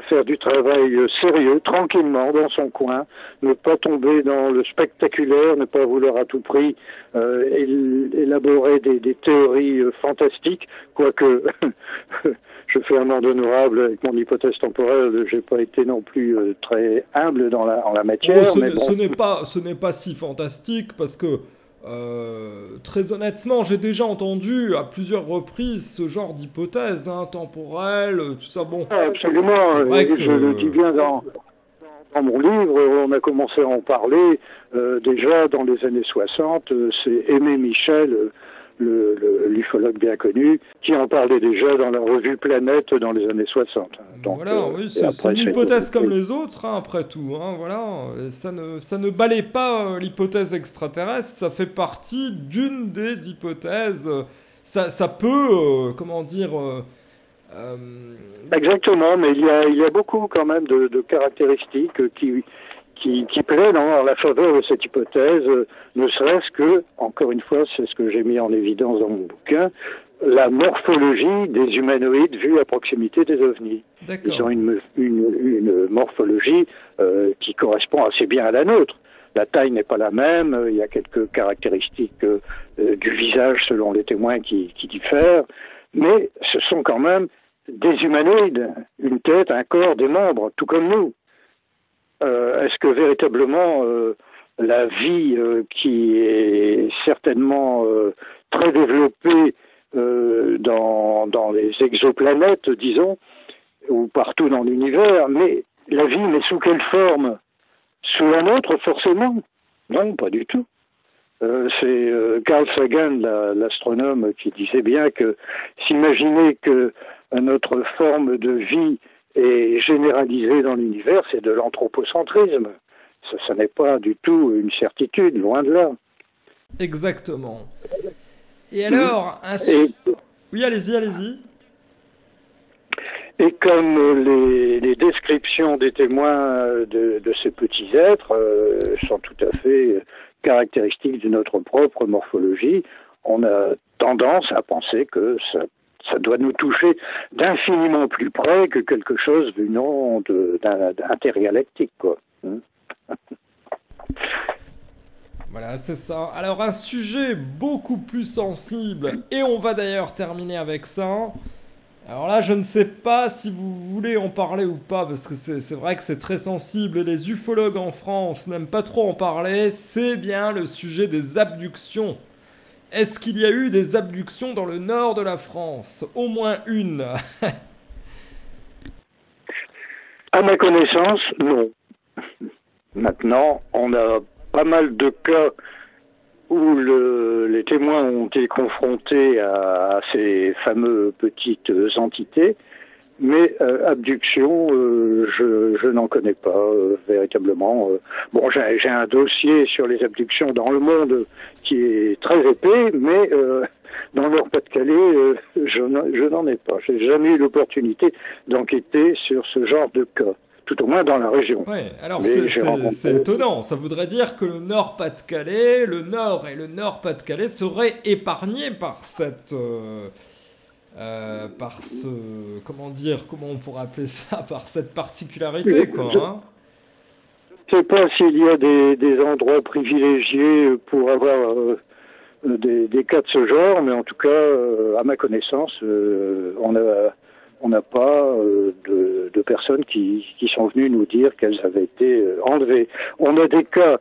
faire du travail sérieux, tranquillement, dans son coin, ne pas tomber dans le spectaculaire, ne pas vouloir à tout prix élaborer des théories fantastiques, quoique je fais un monde honorable avec mon hypothèse temporelle, j'ai pas été non plus très humble en la matière. Oh, ce n'est pas si fantastique, parce que très honnêtement, j'ai déjà entendu à plusieurs reprises ce genre d'hypothèse, hein, temporelle, tout ça. Bon, absolument. Je le dis bien dans mon livre. On a commencé à en parler déjà dans les années 60. C'est Aimé Michel, l'ufologue bien connu, qui en parlait déjà dans la revue Planète dans les années 60. Donc, voilà, oui, c'est une hypothèse comme les autres, hein, après tout. Hein, voilà. Ça ne balaye pas l'hypothèse extraterrestre, ça fait partie d'une des hypothèses. Ça peut, comment dire... Exactement, mais il y a beaucoup quand même de caractéristiques qui plaît dans la faveur de cette hypothèse, ne serait-ce que, encore une fois, c'est ce que j'ai mis en évidence dans mon bouquin, la morphologie des humanoïdes vus à proximité des ovnis. Ils ont une morphologie qui correspond assez bien à la nôtre. La taille n'est pas la même, il y a quelques caractéristiques du visage selon les témoins qui diffèrent, mais ce sont quand même des humanoïdes, une tête, un corps, des membres, tout comme nous. Est-ce que véritablement la vie qui est certainement très développée dans les exoplanètes, disons, ou partout dans l'univers, mais la vie, mais sous quelle forme? Sous la nôtre, forcément? Non, pas du tout. C'est Carl Sagan, l'astronome, qui disait bien que s'imaginer que notre forme de vie est généralisée dans l'univers, c'est de l'anthropocentrisme. Ça n'est pas du tout une certitude, loin de là. Exactement. Et alors, oui, allez-y. Et comme les descriptions des témoins de ces petits êtres sont tout à fait caractéristiques de notre propre morphologie, on a tendance à penser que ça doit nous toucher d'infiniment plus près que quelque chose venant d'intergalactique, quoi. Voilà, c'est ça. Alors, un sujet beaucoup plus sensible, et on va d'ailleurs terminer avec ça. Alors là, je ne sais pas si vous voulez en parler ou pas, parce que c'est vrai que c'est très sensible, et les ufologues en France n'aiment pas trop en parler. C'est bien le sujet des abductions. Est-ce qu'il y a eu des abductions dans le nord de la France? Au moins une. À ma connaissance, non. Maintenant, on a pas mal de cas où les témoins ont été confrontés à ces fameuses petites entités, mais abduction, je n'en connais pas véritablement. Bon, j'ai un dossier sur les abductions dans le monde qui est très épais, mais dans le Nord-Pas-de-Calais, je n'en ai pas. J'ai jamais eu l'opportunité d'enquêter sur ce genre de cas. Tout au moins dans la région. Ouais, alors c'est étonnant. Ça voudrait dire que le Nord-Pas-de-Calais, le Nord et le Nord-Pas-de-Calais seraient épargnés par cette par comment dire, comment on pourrait appeler ça, par cette particularité, quoi, hein. Je ne sais pas s'il y a des endroits privilégiés pour avoir des cas de ce genre, mais en tout cas, à ma connaissance, on n'a pas de personnes qui sont venues nous dire qu'elles avaient été enlevées. On a des cas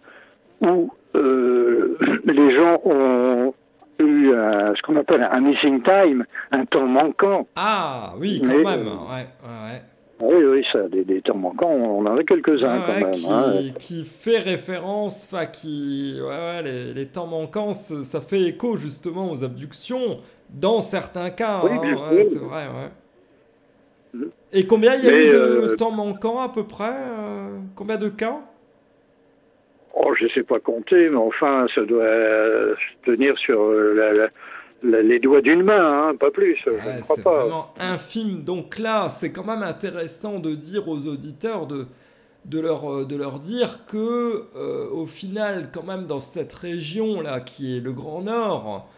où les gens ont eu ce qu'on appelle un missing time, un temps manquant. Ah, oui, quand Mais, même, ouais, ouais. oui, ça, des temps manquants, on en a quelques-uns Ouais, quand ouais, même. Hein. qui fait référence, enfin les temps manquants, ça fait écho justement aux abductions, dans certains cas, Oui, hein, bien ouais, sûr. c'est vrai, ouais. Et combien il y a eu Mais de temps manquants à peu près? Combien de cas? je ne sais pas compter, mais enfin, ça doit se tenir sur les doigts d'une main, hein, pas plus, je ne Ouais, crois c'est pas. vraiment infime. Donc là, c'est quand même intéressant de dire aux auditeurs de leur dire que au final, quand même, dans cette région là, qui est le Grand Nord,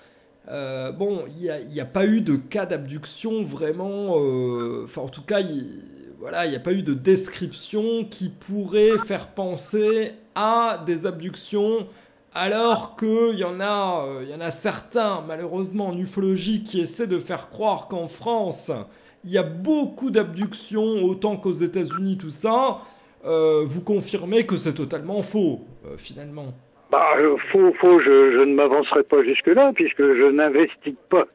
bon, il y a pas eu de cas d'abduction vraiment. Enfin, en tout cas, voilà, il n'y a pas eu de description qui pourrait faire penser à des abductions. Alors il y en a certains, malheureusement en ufologie, qui essaient de faire croire qu'en France, il y a beaucoup d'abductions, autant qu'aux États-Unis, tout ça. Vous confirmez que c'est totalement faux, finalement. Bah, je ne m'avancerai pas jusque-là, puisque je n'investigue pas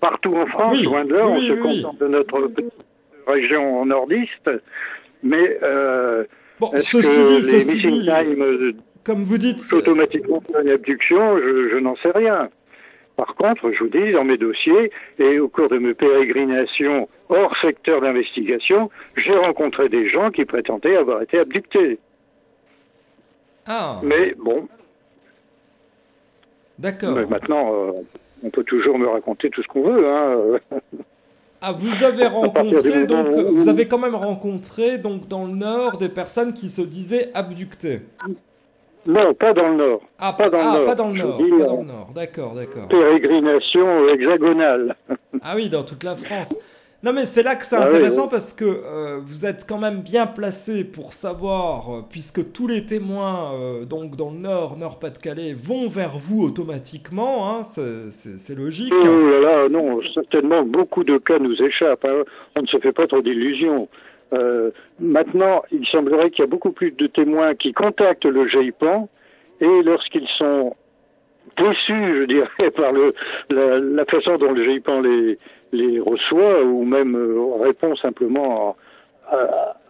partout en France, Oui, loin de là, oui, on oui, se oui, oui. contente de notre petite région nordiste, mais Bon, est-ce que les ceci missing dit, time comme vous dites, touchent automatiquement à une abduction, je n'en sais rien. Par contre, je vous dis, dans mes dossiers et au cours de mes pérégrinations hors secteur d'investigation, j'ai rencontré des gens qui prétendaient avoir été abductés. ah, Mais bon, mais d'accord. maintenant, on peut toujours me raconter tout ce qu'on veut. Hein. Ah, vous avez À partir du rencontré, moment donc, vous où... avez quand même rencontré, donc, dans le Nord, des personnes qui se disaient abductées. Non, pas dans le Nord. Pas dans le Pas Nord. dans le Je vous Nord, dis, pas dans le Nord. D'accord, d'accord. pérégrination hexagonale. Ah oui, dans toute la France. Non, mais c'est là que c'est Ah oui, intéressant oui. parce que vous êtes quand même bien placé pour savoir, puisque tous les témoins, donc dans le Nord, Nord-Pas-de-Calais, vont vers vous automatiquement, hein, c'est Oh logique. là là, non, certainement, beaucoup de cas nous échappent. Hein. On ne se fait pas trop d'illusions. Maintenant, il semblerait qu'il y a beaucoup plus de témoins qui contactent le GIPAN et lorsqu'ils sont déçus, je dirais, par la façon dont le GIPAN les reçoit ou même répond simplement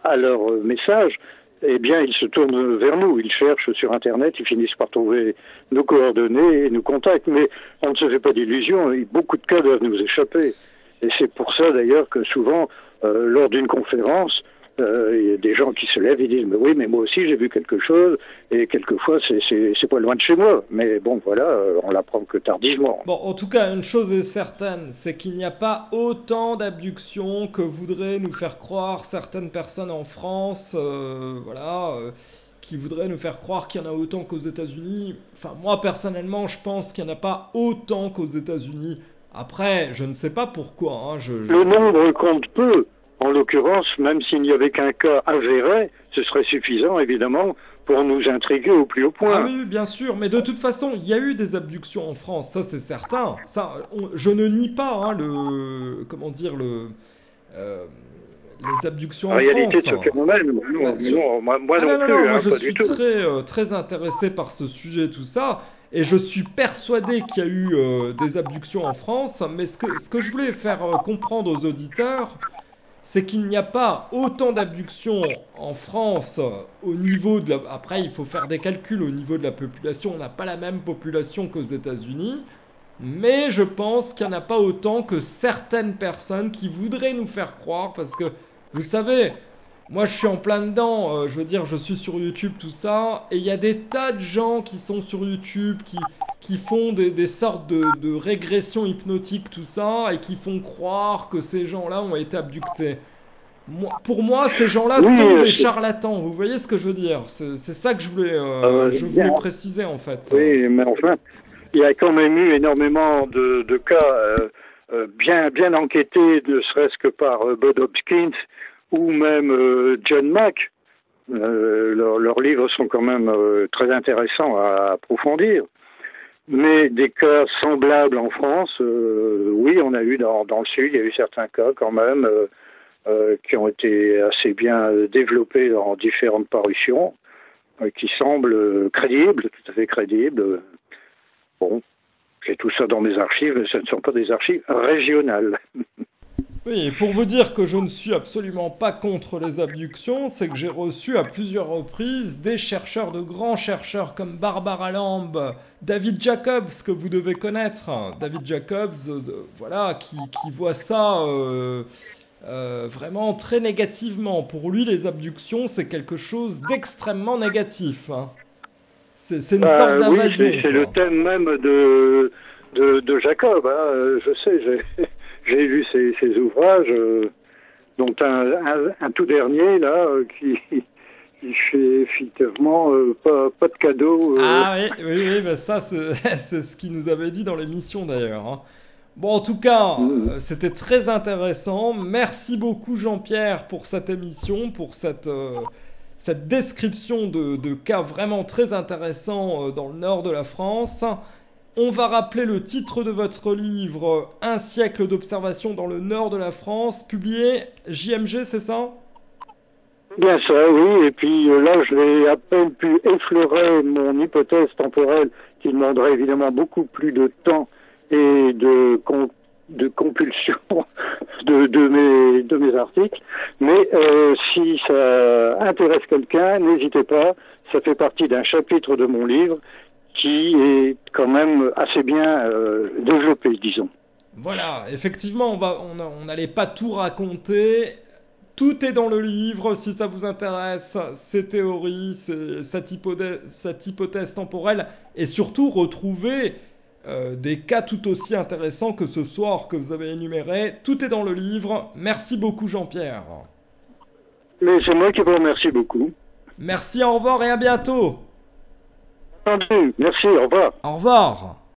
à leur message, eh bien, ils se tournent vers nous. Ils cherchent sur Internet, ils finissent par trouver nos coordonnées et nous contactent. Mais on ne se fait pas d'illusions. Beaucoup de cas doivent nous échapper. Et c'est pour ça, d'ailleurs, que souvent, lors d'une conférence, il y a des gens qui se lèvent et disent « Mais oui, mais moi aussi, j'ai vu quelque chose. » Et quelquefois, c'est pas loin de chez moi. Mais bon, voilà, on l'apprend que tardivement. Bon, en tout cas, une chose est certaine, c'est qu'il n'y a pas autant d'abductions que voudraient nous faire croire certaines personnes en France, voilà, qui voudraient nous faire croire qu'il y en a autant qu'aux États-Unis. Enfin, moi, personnellement, je pense qu'il n'y en a pas autant qu'aux États-Unis. Après, je ne sais pas pourquoi, hein, Le nombre compte peu. En l'occurrence, même s'il n'y avait qu'un cas avéré, ce serait suffisant, évidemment, pour nous intriguer au plus haut Ah point. oui, oui, bien sûr, mais de toute façon, il y a eu des abductions en France, ça c'est certain. Ça, je ne nie pas, hein, comment dire, euh, les abductions La en réalité France. de ce phénomène, Ouais, mais non, moi ah non non, non, non, plus, moi hein, je pas du suis tout. très intéressé par ce sujet, tout ça, et je suis persuadé qu'il y a eu des abductions en France, mais ce que je voulais faire comprendre aux auditeurs, c'est qu'il n'y a pas autant d'abductions en France au niveau de la... Après, il faut faire des calculs au niveau de la population. On n'a pas la même population qu'aux États-Unis. Mais je pense qu'il n'y en a pas autant que certaines personnes qui voudraient nous faire croire. Parce que, vous savez, moi je suis en plein dedans. Je veux dire, je suis sur YouTube, tout ça. Et il y a des tas de gens qui sont sur YouTube, qui font des sortes de régressions hypnotiques, tout ça. Et qui font croire que ces gens-là ont été abductés. Pour moi, ces gens-là Oui, sont des charlatans. Vous voyez ce que je veux dire? C'est ça que je voulais bien, préciser en fait. oui, mais enfin, il y a quand même eu énormément de cas bien enquêtés, ne serait-ce que par Bud Hopkins ou même John Mack. Leurs livres sont quand même très intéressants à approfondir. Mais des cas semblables en France, oui, on a eu dans le Sud, il y a eu certains cas quand même qui ont été assez bien développés dans différentes parutions, qui semblent crédibles, tout à fait crédibles. Bon, j'ai tout ça dans mes archives, mais ce ne sont pas des archives régionales. Oui, et pour vous dire que je ne suis absolument pas contre les abductions, c'est que j'ai reçu à plusieurs reprises des chercheurs, de grands chercheurs comme Barbara Lamb, David Jacobs, que vous devez connaître. David Jacobs, voilà, qui voit ça vraiment très négativement. Pour lui, les abductions, c'est quelque chose d'extrêmement négatif. C'est une sorte d'invasion. Oui, c'est le thème même de Jacob. Hein. Je sais, j'ai lu ses ouvrages, dont un tout dernier là qui fait effectivement pas de cadeau. Ah oui, bah ça c'est ce qu'il nous avait dit dans l'émission d'ailleurs. Hein. Bon, en tout cas, c'était très intéressant. Merci beaucoup Jean-Pierre pour cette émission, pour cette description de cas vraiment très intéressants dans le nord de la France. On va rappeler le titre de votre livre, Un siècle d'observation dans le nord de la France, publié JMG, c'est ça? Bien ça, oui. Et puis là, je vais à peine pu effleurer mon hypothèse temporelle qui demanderait évidemment beaucoup plus de temps et de compulsion de mes articles. Mais si ça intéresse quelqu'un, n'hésitez pas. Ça fait partie d'un chapitre de mon livre qui est quand même assez bien développé, disons. Voilà, effectivement, on n'allait pas tout raconter. Tout est dans le livre, si ça vous intéresse, ces théories, cette hypothèse temporelle, et surtout retrouver des cas tout aussi intéressants que ce soir que vous avez énuméré. Tout est dans le livre. Merci beaucoup Jean-Pierre. Mais c'est moi qui vous remercie beaucoup. Merci, au revoir et à bientôt. Entendu, merci, au revoir. Au revoir.